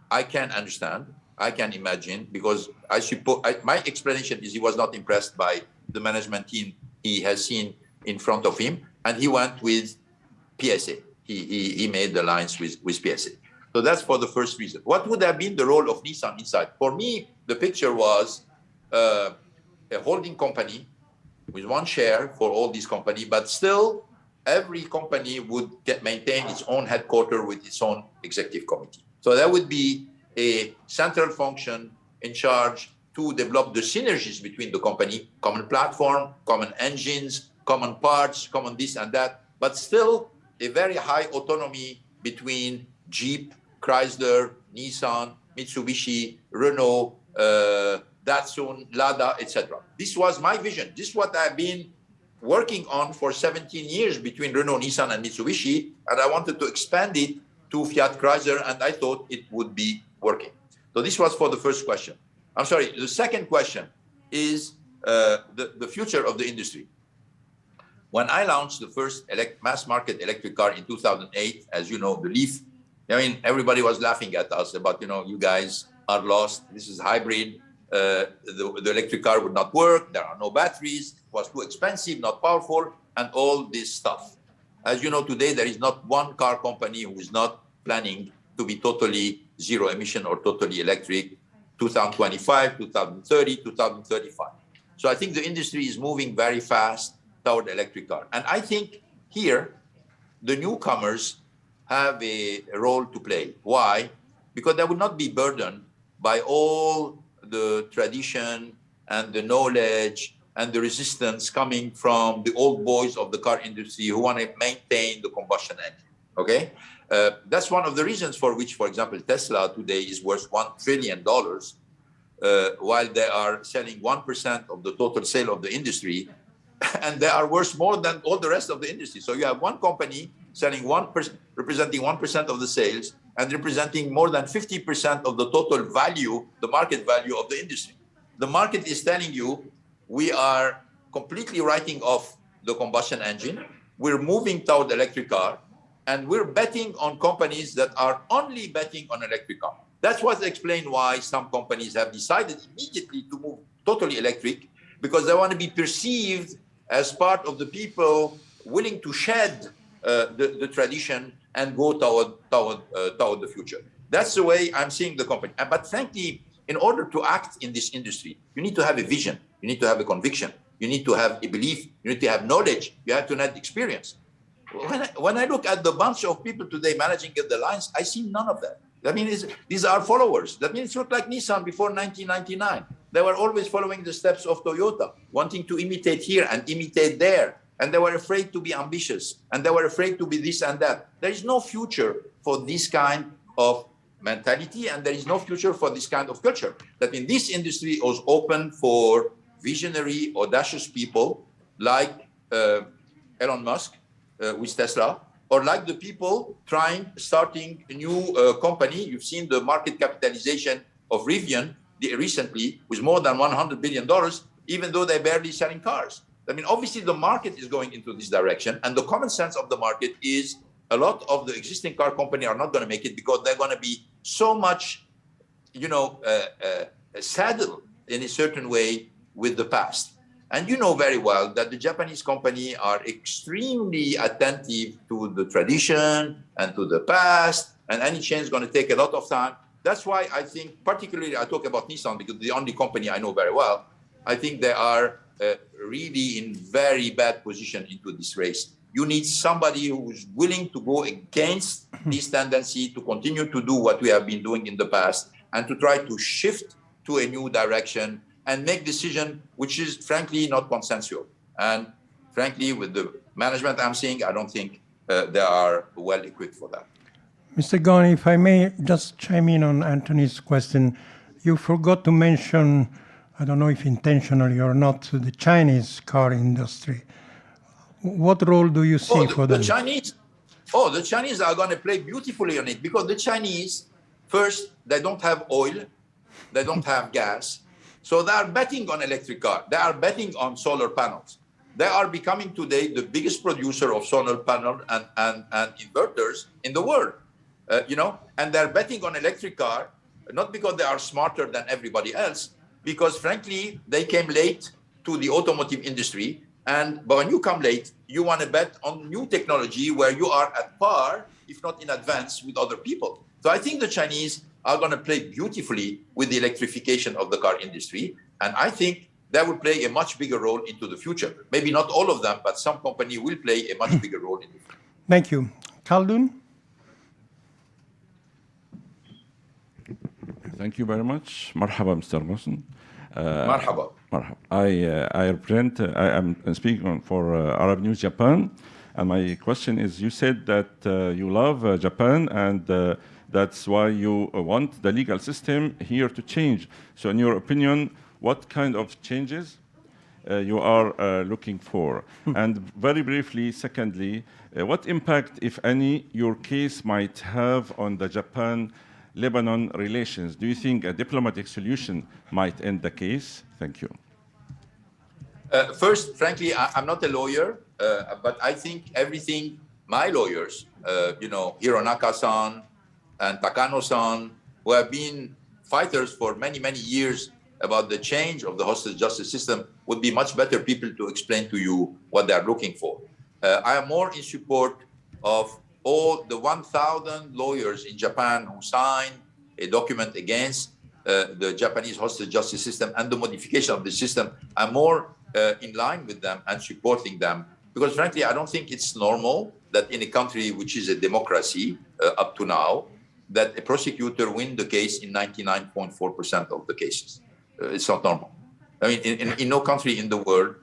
I can understand, I can imagine, because I suppose my explanation is he was not impressed by the management team he has seen in front of him, and he went with PSA. He made the alliance with PSA. So that's for the first reason. What would have been the role of Nissan inside? For me, the picture was a holding company with one share for all these companies, but still every company would maintain its own headquarters with its own executive committee. So that would be a central function in charge to develop the synergies between the company, common platform, common engines, common parts, common this and that, but still a very high autonomy between Jeep, Chrysler, Nissan, Mitsubishi, Renault, Datsun, Lada, etc. This was my vision. This is what I've been working on for 17 years between Renault, Nissan, and Mitsubishi, and I wanted to expand it to Fiat Chrysler, and I thought it would be working. So this was for the first question. I'm sorry, the second question is the future of the industry. When I launched the first mass market electric car in 2008, as you know, the Leaf, everybody was laughing at us about, you guys are lost. This is hybrid. The electric car would not work. There are no batteries. It was too expensive, not powerful, and all this stuff. As you know, today, there is not one car company who is not planning to be totally zero emission or totally electric 2025, 2030, 2035. So I think the industry is moving very fast toward electric car. And I think here, the newcomers have a role to play. Why? Because they would not be burdened by all the tradition and the knowledge and the resistance coming from the old boys of the car industry who want to maintain the combustion engine, okay? That's one of the reasons for which, for example, Tesla today is worth $1 trillion, while they are selling 1% of the total sale of the industry, and they are worth more than all the rest of the industry. So you have one company selling 1%, representing 1% of the sales, and representing more than 50% of the total value, the market value of the industry. The market is telling you, we are completely writing off the combustion engine. We're moving toward electric car, and we're betting on companies that are only betting on electric car. That's what explains why some companies have decided immediately to move totally electric, because they want to be perceived as part of the people willing to shed the tradition and go toward the future. That's the way I'm seeing the company. But frankly, in order to act in this industry, you need to have a vision. You need to have a conviction. You need to have a belief. You need to have knowledge. You have to have experience. When I look at the bunch of people today managing the lines, I see none of that. That means these are followers. That means it's not like Nissan before 1999. They were always following the steps of Toyota, wanting to imitate here and imitate there. And they were afraid to be ambitious. And they were afraid to be this and that. There is no future for this kind of mentality, and there is no future for this kind of culture. That means this industry was open for visionary, audacious people like Elon Musk with Tesla, or like the people starting a new company. You've seen the market capitalization of Rivian recently was more than $100 billion, even though they're barely selling cars. I mean, obviously the market is going into this direction, and the common sense of the market is a lot of the existing car companies are not going to make it because they're going to be so much, saddled in a certain way with the past. And you know very well that the Japanese company are extremely attentive to the tradition and to the past, and any change is going to take a lot of time. That's why I think, particularly I talk about Nissan because the only company I know very well, I think they are really in very bad position into this race. You need somebody who is willing to go against this tendency to continue to do what we have been doing in the past and to try to shift to a new direction and make decision which is frankly not consensual. And frankly, with the management I'm seeing, I don't think they are well equipped for that. Mr. Ghosn, if I may just chime in on Anthony's question, you forgot to mention, I don't know if intentionally or not, the Chinese car industry. What role do you see for them? The Chinese are going to play beautifully on it because the Chinese, first, they don't have oil, they don't have gas. So they are betting on electric car. They are betting on solar panels. They are becoming today the biggest producer of solar panels and inverters in the world. And they're betting on electric car, not because they are smarter than everybody else, because frankly, they came late to the automotive industry. But when you come late, you want to bet on new technology where you are at par, if not in advance, with other people. So I think the Chinese are going to play beautifully with the electrification of the car industry. And I think they will play a much bigger role into the future. Maybe not all of them, but some company will play a much bigger role in the future. Thank you. Khaldun? Thank you very much. Marhaba, Mr. Ghosn. Marhaba. I am speaking for Arab News Japan, and my question is: you said that you love Japan, and that's why you want the legal system here to change. So, in your opinion, what kind of changes you are looking for? And very briefly, secondly, what impact, if any, your case might have on the Japan-Lebanon relations? Do you think a diplomatic solution might end the case? Thank you. First, frankly, I'm not a lawyer, but I think everything my lawyers, Hironaka-san and Takano-san, who have been fighters for many, many years about the change of the hostage justice system, would be much better people to explain to you what they are looking for. I am more in support of all the 1,000 lawyers in Japan who signed a document against the Japanese hostage justice system and the modification of the system. I'm more in line with them and supporting them because, frankly, I don't think it's normal that in a country which is a democracy up to now, that a prosecutor win the case in 99.4% of the cases. It's not normal. I mean, in no country in the world,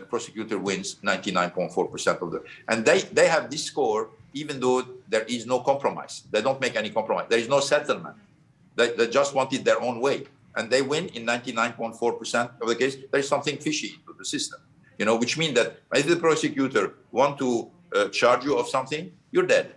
prosecutor wins 99.4% of the, and they have this score even though there is no compromise. They don't make any compromise. There is no settlement. They just want it their own way. And they win in 99.4% of the case. There is something fishy to the system, which means that if the prosecutor want to charge you of something, you're dead.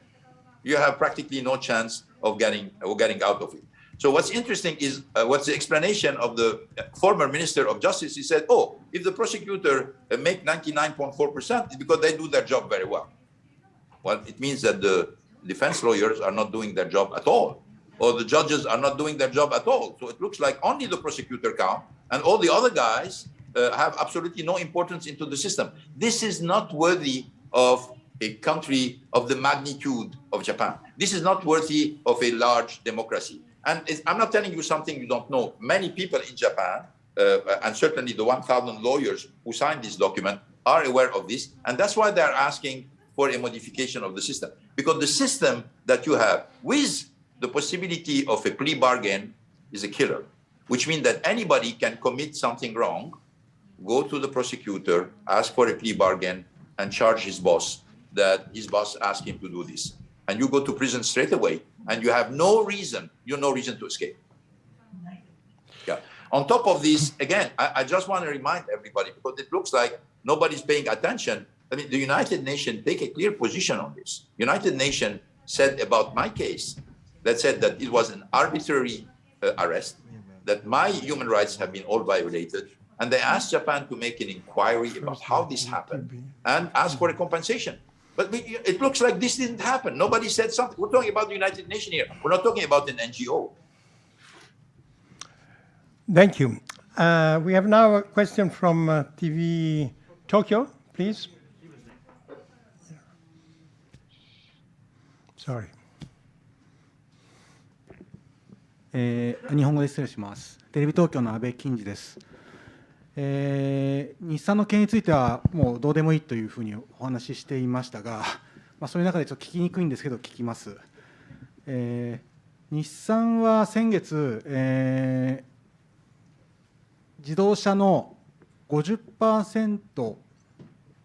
You have practically no chance of getting out of it. So what's interesting is what's the explanation of the former Minister of Justice. He said, if the prosecutor make 99.4%, it's because they do their job very well. Well, it means that the defense lawyers are not doing their job at all, or the judges are not doing their job at all. So it looks like only the prosecutor count, and all the other guys have absolutely no importance into the system. This is not worthy of a country of the magnitude of Japan. This is not worthy of a large democracy. And I'm not telling you something you don't know. Many people in Japan, and certainly the 1,000 lawyers who signed this document, are aware of this. And that's why they're asking for a modification of the system. Because the system that you have with the possibility of a plea bargain is a killer, which means that anybody can commit something wrong, go to the prosecutor, ask for a plea bargain, and charge his boss that his boss asked him to do this. And you go to prison straight away, and you have no reason to escape. Yeah. On top of this, again, I just want to remind everybody, because it looks like nobody's paying attention. I mean, the United Nations take a clear position on this. United Nations said about my case, that said that it was an arbitrary arrest, that my human rights have been all violated, and they asked Japan to make an inquiry about how this happened and ask for a compensation. But it looks like this didn't happen. Nobody said something. We're talking about the United Nations here. We're not talking about an NGO. Thank you. We have now a question from TV Tokyo, please. Sorry. 日本語で失礼します。テレビ東京の安倍金次です。日産の件についてはもうどうでもいいというふうにお話ししていましたが、そういう中でちょっと聞きにくいんですけど聞きます。日産は先月、自動車の 50%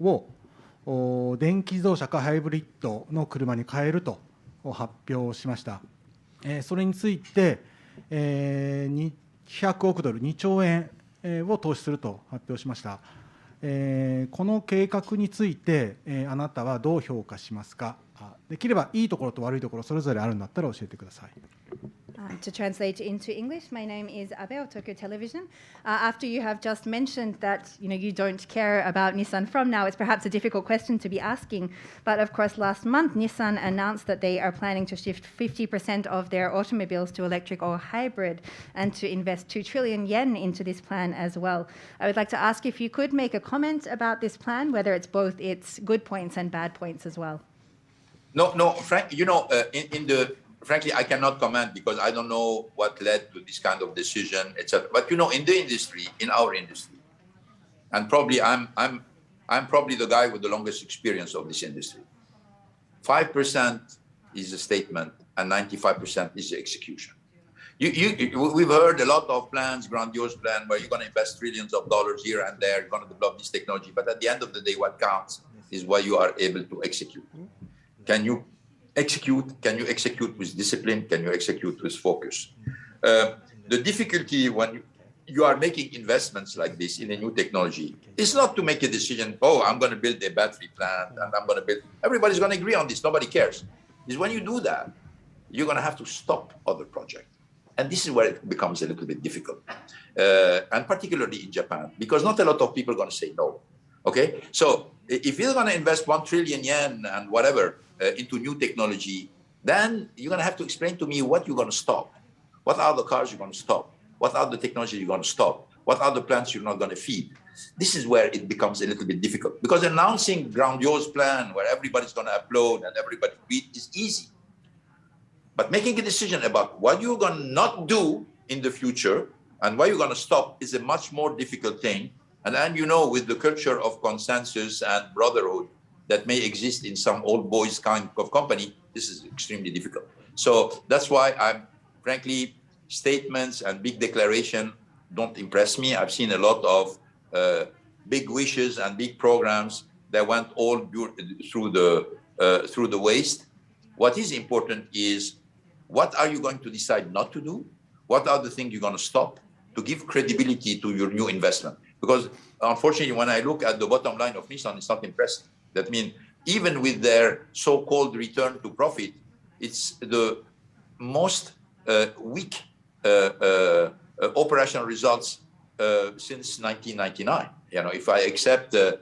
を電気自動車かハイブリッドの車に変えると発表しました。それについて、200億ドル、2兆円を投資すると発表しました。この計画について、あなたはどう評価しますか。できればいいところと悪いところそれぞれあるんだったら教えてください。To translate into English, my name is Abe of Tokyo Television. After you have just mentioned that you don't care about Nissan from now, it's perhaps a difficult question to be asking. But of course, last month, Nissan announced that they are planning to shift 50% of their automobiles to electric or hybrid and to invest 2 trillion yen into this plan as well. I would like to ask if you could make a comment about this plan, whether it's both its good points and bad points as well. No, Frank, frankly, I cannot comment because I don't know what led to this kind of decision, etc. But in the industry, in our industry, and probably I'm probably the guy with the longest experience of this industry. 5% is a statement, and 95% is the execution. We've heard a lot of plans, grandiose plan, where you're going to invest trillions of dollars here and there, you're going to develop this technology. But at the end of the day, what counts is what you are able to execute. Can you execute? Can you execute with discipline? Can you execute with focus? The difficulty when you are making investments like this in a new technology is not to make a decision, oh, I'm going to build a battery plant and I'm going to build, everybody's going to agree on this, nobody cares. Is when you do that, you're going to have to stop other projects. And this is where it becomes a little bit difficult. And particularly in Japan, because not a lot of people are going to say no. Okay? So if you're going to invest 1 trillion yen and whatever into new technology, then you're going to have to explain to me what you're going to stop. What are the cars you're going to stop? What are the technologies you're going to stop? What are the plants you're not going to feed? This is where it becomes a little bit difficult. Because announcing grandiose plan where everybody's going to applaud and everybody read is easy. But making a decision about what you're going to not do in the future and what you're going to stop is a much more difficult thing. And then, with the culture of consensus and brotherhood that may exist in some old boys kind of company, this is extremely difficult. So that's why frankly, statements and big declaration don't impress me. I've seen a lot of big wishes and big programs that went all through the waste. What is important is what are you going to decide not to do? What are the things you're going to stop to give credibility to your new investment? Because unfortunately, when I look at the bottom line of Nissan, it's not impressive. That means even with their so-called return to profit, it's the most weak operational results since 1999. If I accept the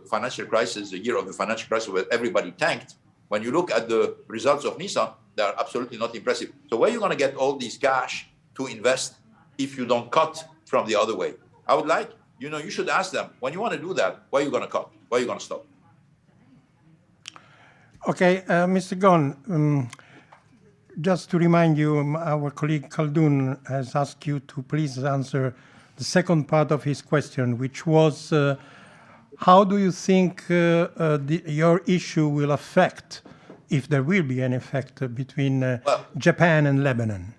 financial crisis, the year of the financial crisis where everybody tanked, when you look at the results of Nissan, they are absolutely not impressive. So where are you going to get all this cash to invest if you don't cut from the other way? I would like, you should ask them, when you want to do that, where are you going to cut? Where are you going to stop? Okay, Mr. Ghosn, just to remind you, our colleague Khaldun has asked you to please answer the second part of his question, which was, how do you think your issue will affect, if there will be an effect, between Japan and Lebanon?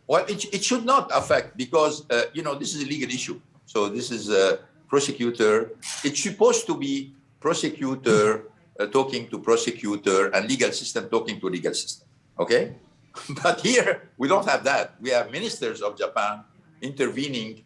Well, it should not affect because, this is a legal issue. So this is a prosecutor. It's supposed to be prosecutor talking to prosecutor and legal system talking to legal system. Okay? But here, we don't have that. We have ministers of Japan intervening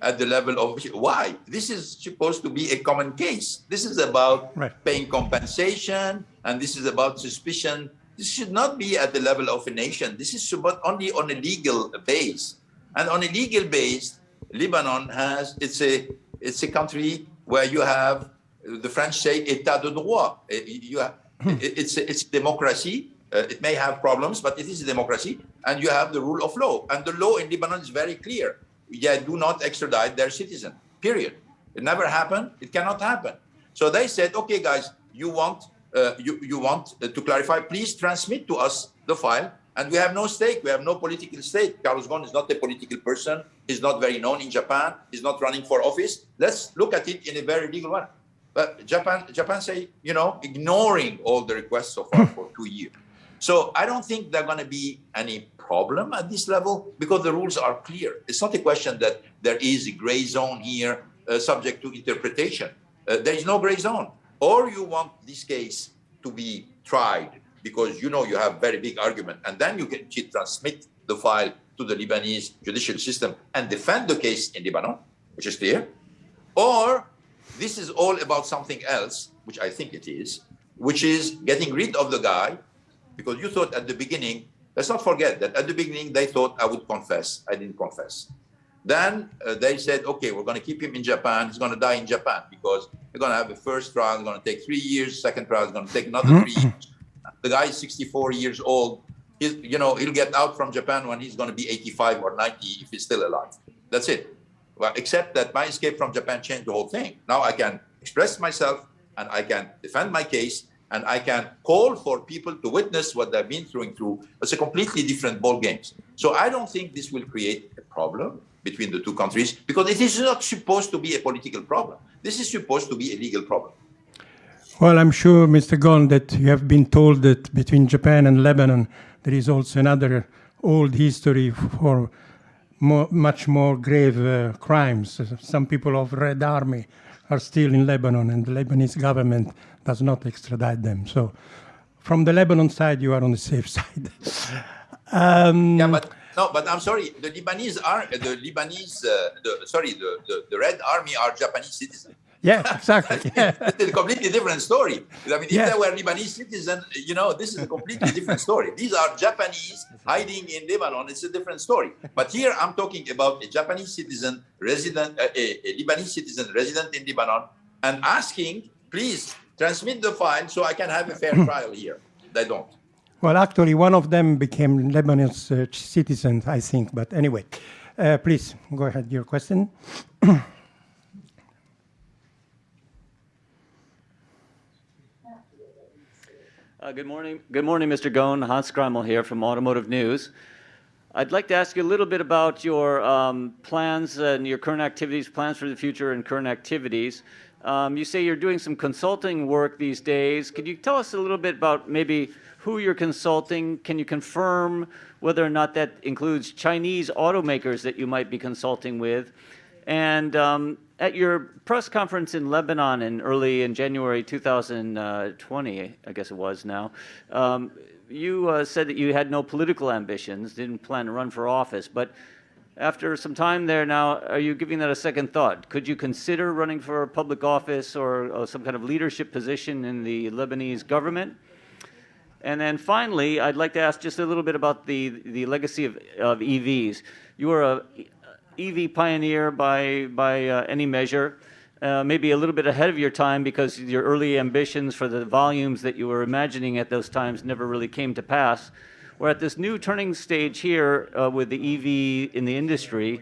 at the level of why? This is supposed to be a common case. This is about paying compensation, and this is about suspicion. This should not be at the level of a nation. This is only on a legal base. And on a legal base, Lebanon has, it's a country where you have, the French say, état de droit. It's democracy. It may have problems, but it is a democracy. And you have the rule of law. And the law in Lebanon is very clear. They do not extradite their citizen, period. It never happened. It cannot happen. So they said, okay, guys, you want to clarify, please transmit to us the file. And we have no stake. We have no political stake. Carlos Ghosn is not a political person. He's not very known in Japan. He's not running for office. Let's look at it in a very legal way. But Japan say, ignoring all the requests so far for 2 years. So I don't think there are going to be any problem at this level because the rules are clear. It's not a question that there is a gray zone here subject to interpretation. There is no gray zone. Or you want this case to be tried because you have very big argument, and then you can transmit the file to the Lebanese judicial system and defend the case in Lebanon, which is clear. Or this is all about something else, which I think it is, which is getting rid of the guy, because you thought at the beginning, let's not forget that at the beginning they thought I would confess. I didn't confess. Then they said, okay, we're going to keep him in Japan. He's going to die in Japan because we're going to have a first trial. It's going to take 3 years. Second trial is going to take another 3 years. The guy is 64 years old. He'll get out from Japan when he's going to be 85 or 90 if he's still alive. That's it. Well, except that my escape from Japan changed the whole thing. Now I can express myself and I can defend my case and I can call for people to witness what they've been through. It's a completely different ball game. So I don't think this will create a problem between the two countries because it is not supposed to be a political problem. This is supposed to be a legal problem. Well, I'm sure, Mr. Ghosn, that you have been told that between Japan and Lebanon, there is also another old history for much more grave crimes. Some people of Red Army are still in Lebanon, and the Lebanese government does not extradite them. So from the Lebanon side, you are on the safe side. But I'm sorry, the Red Army are Japanese citizens. Yeah, exactly. Yeah. It's a completely different story. I mean, if they were Lebanese citizens, this is a completely different story. These are Japanese hiding in Lebanon. It's a different story. But here I'm talking about a Japanese citizen resident, a Lebanese citizen resident in Lebanon, and asking, please transmit the file so I can have a fair trial here. They don't. Well, actually, one of them became Lebanese citizen, I think. But anyway, please go ahead. Your question. Good morning, Mr. Ghosn. Hans Grimmel here from Automotive News. I'd like to ask you a little bit about your plans and your current activities, plans for the future and current activities. You say you're doing some consulting work these days. Could you tell us a little bit about maybe who you're consulting? Can you confirm whether or not that includes Chinese automakers that you might be consulting with? And at your press conference in Lebanon in January 2020, I guess it was now, you said that you had no political ambitions, didn't plan to run for office. But after some time there now, are you giving that a second thought? Could you consider running for a public office or some kind of leadership position in the Lebanese government? And then finally, I'd like to ask just a little bit about the legacy of EVs. You were a EV pioneer by any measure, maybe a little bit ahead of your time because your early ambitions for the volumes that you were imagining at those times never really came to pass. We're at this new turning stage here with the EV in the industry.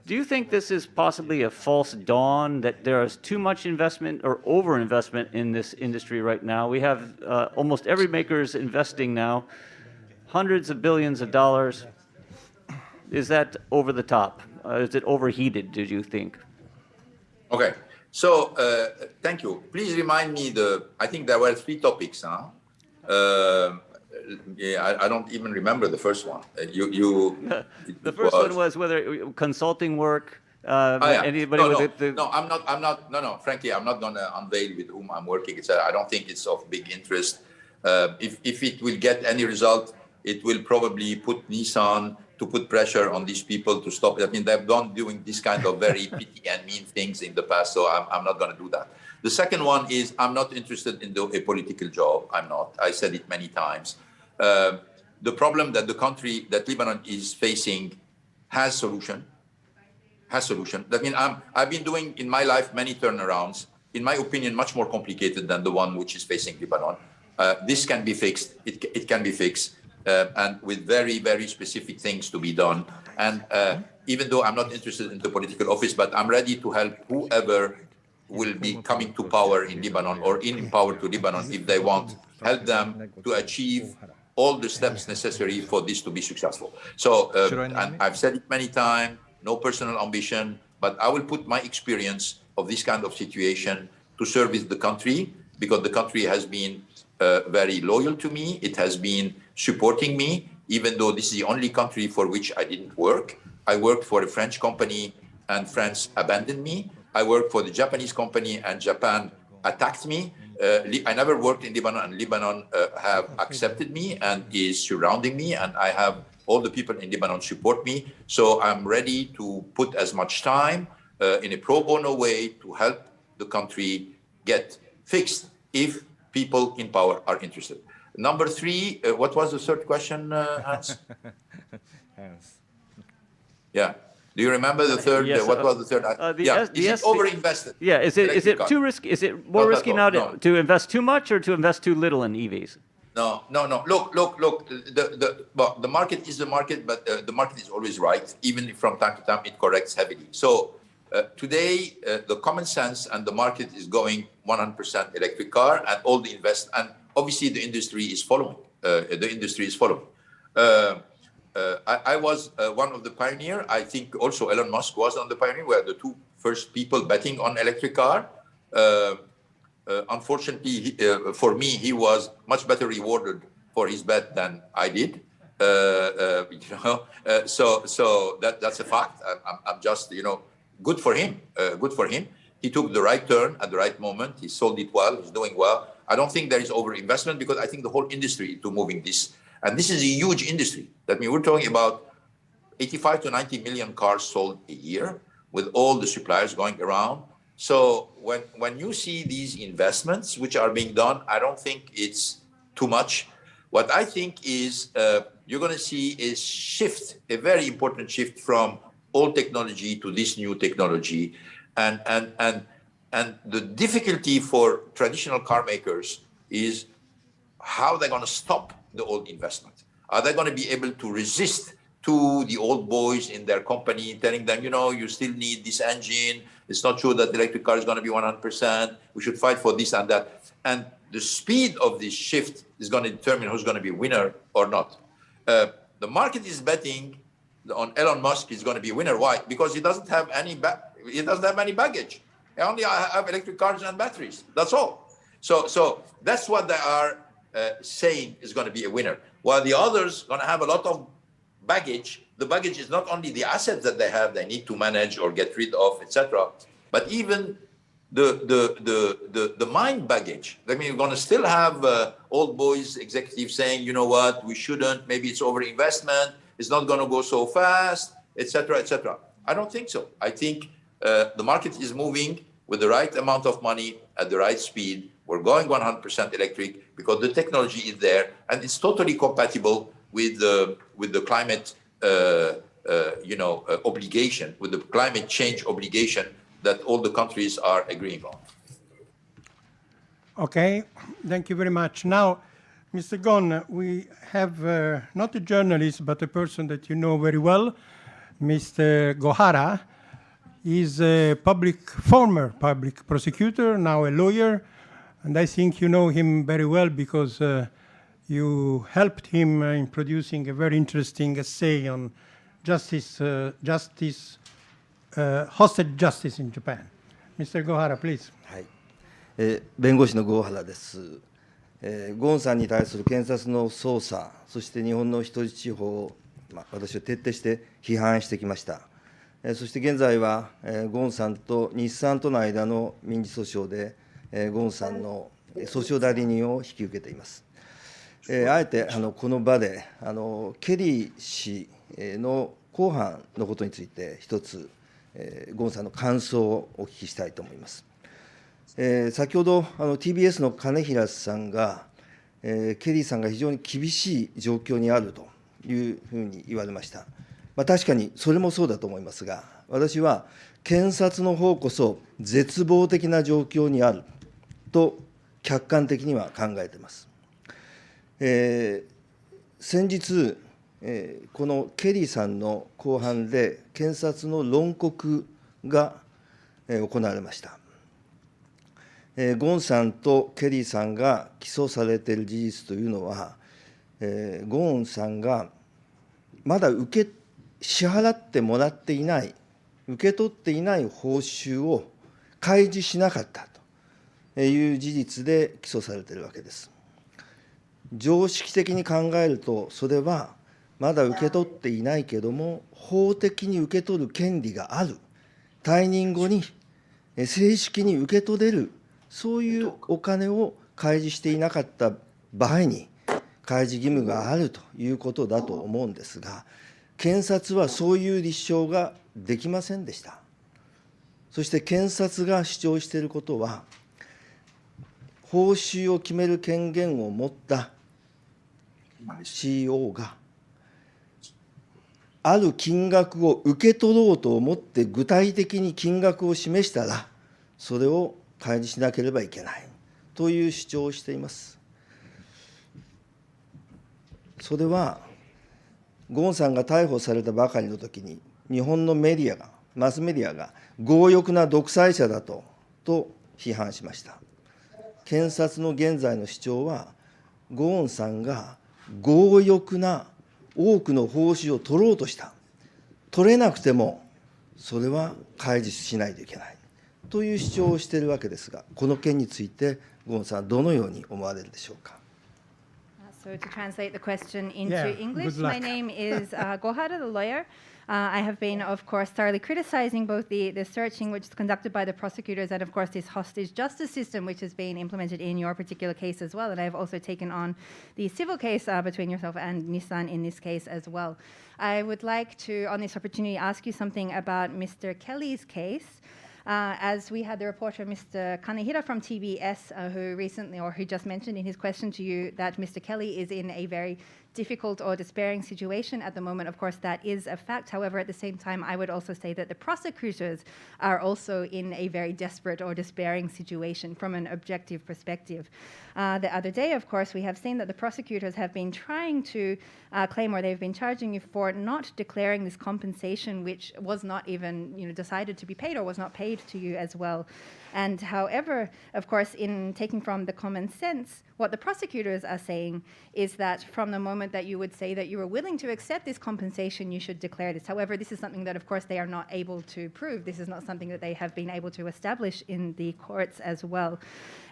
Do you think this is possibly a false dawn, that there is too much investment or overinvestment in this industry right now? We have almost every maker is investing now, hundreds of billions of dollars. Is that over the top? Is it overheated, did you think? Okay, so thank you. Please remind me I think there were 3 topics, huh? I don't even remember the first one. The first one was whether consulting work, anybody with it. No, I'm not, frankly, I'm not going to unveil with whom I'm working. I don't think it's of big interest. If it will get any result, it will probably put Nissan to put pressure on these people to stop. I mean, they've done doing this kind of very petty and mean things in the past, so I'm not going to do that. The second one is I'm not interested in a political job. I'm not. I said it many times. The problem that the country that Lebanon is facing has solution. I mean, I've been doing in my life many turnarounds, in my opinion, much more complicated than the one which is facing Lebanon. This can be fixed. It can be fixed, and with very, very specific things to be done. And even though I'm not interested in the political office, but I'm ready to help whoever will be coming to power in Lebanon or in power to Lebanon if they want, help them to achieve all the steps necessary for this to be successful. So, and I've said it many times, no personal ambition, but I will put my experience of this kind of situation to service the country, because the country has been very loyal to me. It has been supporting me, even though this is the only country for which I didn't work. I worked for a French company and France abandoned me. I worked for the Japanese company and Japan attacked me. I never worked in Lebanon, and Lebanon have accepted me and is surrounding me, and I have all the people in Lebanon support me. So I'm ready to put as much time in a pro bono way to help the country get fixed if people in power are interested. Number three, what was the third question, Hans? Hans. Yeah. Do you remember the third? Yes, what was the third? Is it overinvested? Yeah, is it too risky? Is it more risky now to invest too much or to invest too little in EVs? No. Look. The market is the market, but the market is always right, even if from time to time it corrects heavily. So today, the common sense and the market is going 100% electric car, and all the and obviously the industry is following. I was one of the pioneers. I think also Elon Musk was on the pioneer. We are the two first people betting on electric car. Unfortunately, for me, he was much better rewarded for his bet than I did. So that's a fact. I'm just, good for him. Good for him. He took the right turn at the right moment. He sold it well. He's doing well. I don't think there is overinvestment, because I think the whole industry is moving this. And this is a huge industry. That means we're talking about 85 to 90 million cars sold a year with all the suppliers going around. So when you see these investments which are being done, I don't think it's too much. What I think is you're going to see a shift, a very important shift from old technology to this new technology. And the difficulty for traditional car makers is how they're going to stop the old investment. Are they going to be able to resist to the old boys in their company telling them, you still need this engine. It's not sure that the electric car is going to be 100%. We should fight for this and that. And the speed of this shift is going to determine who's going to be winner or not. The market is betting on Elon Musk is going to be a winner. Why? Because he doesn't have any baggage. He only have electric cars and batteries. That's all. So that's what they are saying is going to be a winner. While the others going to have a lot of baggage. The baggage is not only the assets that they have, they need to manage or get rid of, etc., but even the mind baggage. I mean, you're going to still have old boys executives saying, you know what, we shouldn't. Maybe it's overinvestment. It's not going to go so fast, etc., etc. I don't think so. I think the market is moving with the right amount of money at the right speed. We're going 100% electric because the technology is there, and it's totally compatible with the climate, obligation, with the climate change obligation that all the countries are agreeing on. Okay, thank you very much. Now, Mr. Ghosn, we have not a journalist, but a person that you know very well, Mr. Gohara. He's a former public prosecutor, now a lawyer, and I think you know him very well because you helped him in producing a very interesting essay on hostage justice in Japan. Mr. Gohara, please. はい、弁護士の郷原です。ゴーンさんに対する検察の捜査、そして日本の人質司法を、私は徹底して批判してきました。そして現在は、ゴーンさんと日産との間の民事訴訟で、ゴーンさんの訴訟代理人を引き受けています。あえてこの場でケリー氏の公判のことについて一つ、ゴーンさんの感想をお聞きしたいと思います。先ほどTBS の金平さんが、ケリーさんが非常に厳しい状況にあるというふうに言われました。確かにそれもそうだと思いますが、私は検察の方こそ絶望的な状況にあると客観的には考えています。先日、このケリーさんの公判で検察の論告が行われました。ゴーンさんとケリーさんが起訴されている事実というのは、ゴーンさんがまだ支払ってもらっていない、受け取っていない報酬を開示しなかったという事実で起訴されているわけです。常識的に考えると、それはまだ受け取っていないけれども、法的に受け取る権利がある、退任後に正式に受け取れる、そういうお金を開示していなかった場合に、開示義務があるということだと思うんですが、検察はそういう立証ができませんでした。そして検察が主張していることは、報酬を決める権限を持った CEO が、ある金額を受け取ろうと思って具体的に金額を示したら、それを開示しなければいけないという主張をしています。それは、ゴーンさんが逮捕されたばかりのときに、日本のメディアが、マスメディアが強欲な独裁者だと批判しました。検察の現在の主張は、ゴーンさんが強欲な多くの報酬を取ろうとした。取れなくても、それは開示しないといけない。という主張をしているわけですが、この件について、ゴーンさんはどのように思われるでしょうか。So to translate the question into Yeah, English, good my luck. name is Gohara, the lawyer. I have been, of course, thoroughly criticizing both the searching, which is conducted by the prosecutors, and, of course, this hostage justice system, which is being implemented in your particular case as well. And I have also taken on the civil case between yourself and Nissan in this case as well. I would like to, on this opportunity, ask you something about Mr. Kelly's case. As we had the reporter, Mr. Kanehira from TBS, who just mentioned in his question to you that Mr. Kelly is in a very difficult or despairing situation at the moment. Of course, that is a fact. However, at the same time, I would also say that the prosecutors are also in a very desperate or despairing situation from an objective perspective. The other day, of course, we have seen that the prosecutors have been trying to claim, or they've been charging you for not declaring this compensation, which was not even decided to be paid or was not paid to you as well. And however, of course, in taking from the common sense, what the prosecutors are saying is that from the moment that you would say that you were willing to accept this compensation, you should declare this. However, this is something that, of course, they are not able to prove. This is not something that they have been able to establish in the courts as well.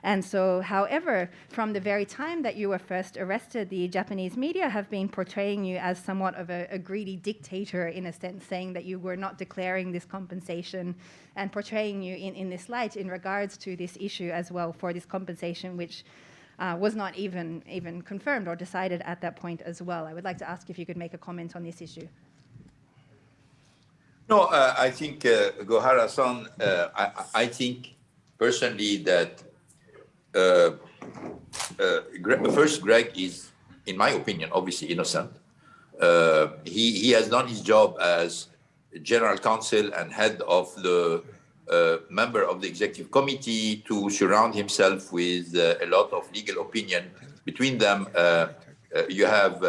And so, however, from the very time that you were first arrested, the Japanese media have been portraying you as somewhat of a greedy dictator, in a sense, saying that you were not declaring this compensation and portraying you in this light in regards to this issue as well for this compensation, which was not even confirmed or decided at that point as well. I would like to ask if you could make a comment on this issue. No, I think, Gohara-san, I think personally that first, Greg is, in my opinion, obviously innocent. He has done his job as general counsel and head of the member of the executive committee to surround himself with a lot of legal opinion. Between them, you have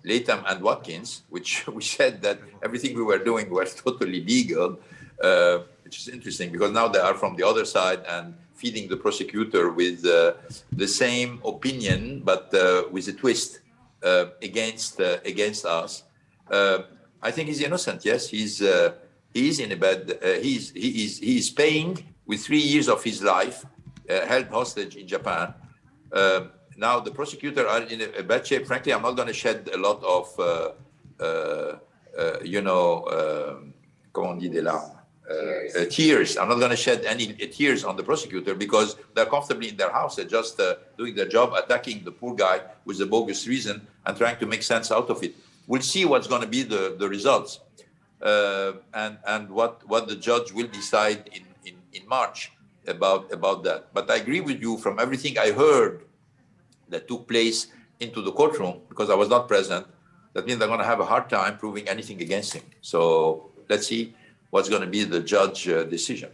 Latham and Watkins, which said that everything we were doing was totally legal, which is interesting because now they are from the other side and feeding the prosecutor with the same opinion, but with a twist against us. I think he's innocent. Yes, he's in a bad. He is paying with 3 years of his life held hostage in Japan. Now the prosecutor are in a bad shape. Frankly, I'm not going to shed a lot of, comment on dit des larmes, tears. I'm not going to shed any tears on the prosecutor because they're comfortably in their house. They're just doing their job, attacking the poor guy with a bogus reason and trying to make sense out of it. We'll see what's going to be the results and what the judge will decide in March about that. But I agree with you from everything I heard that took place into the courtroom, because I was not present. That means they're going to have a hard time proving anything against him. So let's see what's going to be the judge decision.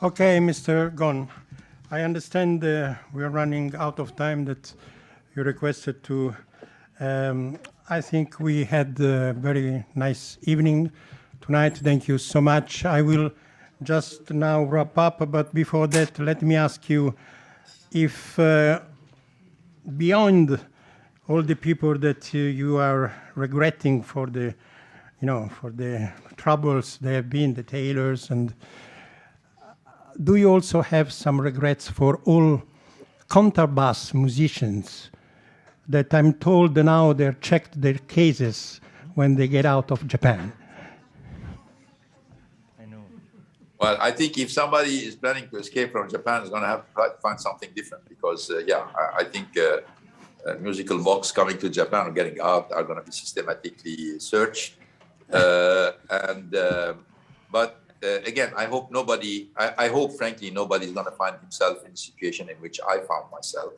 Okay, Mr. Ghosn, I understand we are running out of time that you requested to. I think we had a very nice evening tonight. Thank you so much. I will just now wrap up, but before that, let me ask you if beyond all the people that you are regretting for the, for the troubles they have been, the tailors, and do you also have some regrets for all contrabass musicians that I'm told now they're checked their cases when they get out of Japan? Well, I think if somebody is planning to escape from Japan, is going to have to try to find something different because, I think musical box coming to Japan or getting out are going to be systematically searched. But again, I hope frankly, nobody's going to find himself in a situation in which I found myself,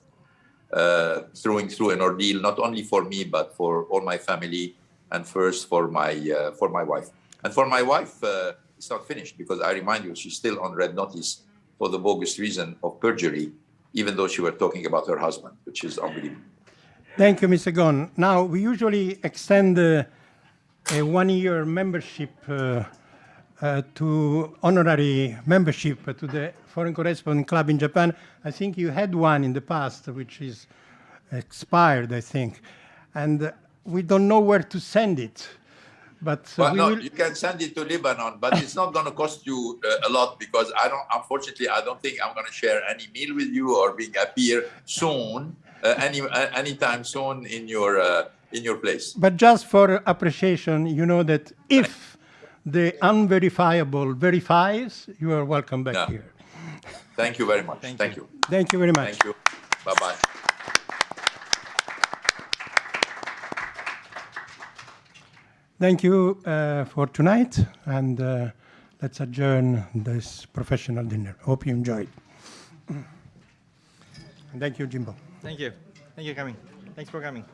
through an ordeal, not only for me, but for all my family, and first for my wife. And for my wife, it's not finished, because I remind you, she's still on red notice for the bogus reason of perjury, even though she were talking about her husband, which is unbelievable. Thank you, Mr. Ghosn. Now, we usually extend a one-year membership to honorary membership to the Foreign Correspondent Club in Japan. I think you had one in the past, which is expired, I think. And we don't know where to send it. But you can send it to Lebanon, but it's not going to cost you a lot, because unfortunately, I don't think I'm going to share any meal with you or appear soon, anytime soon in your place. But just for appreciation, you know that if the unverifiable verifies, you are welcome back here. Thank you very much. Thank you. Thank you very much. Thank you. Bye-bye. Thank you for tonight, and let's adjourn this professional dinner. Hope you enjoyed. And thank you, Jimbo. Thank you. Thank you for coming. Thanks for coming.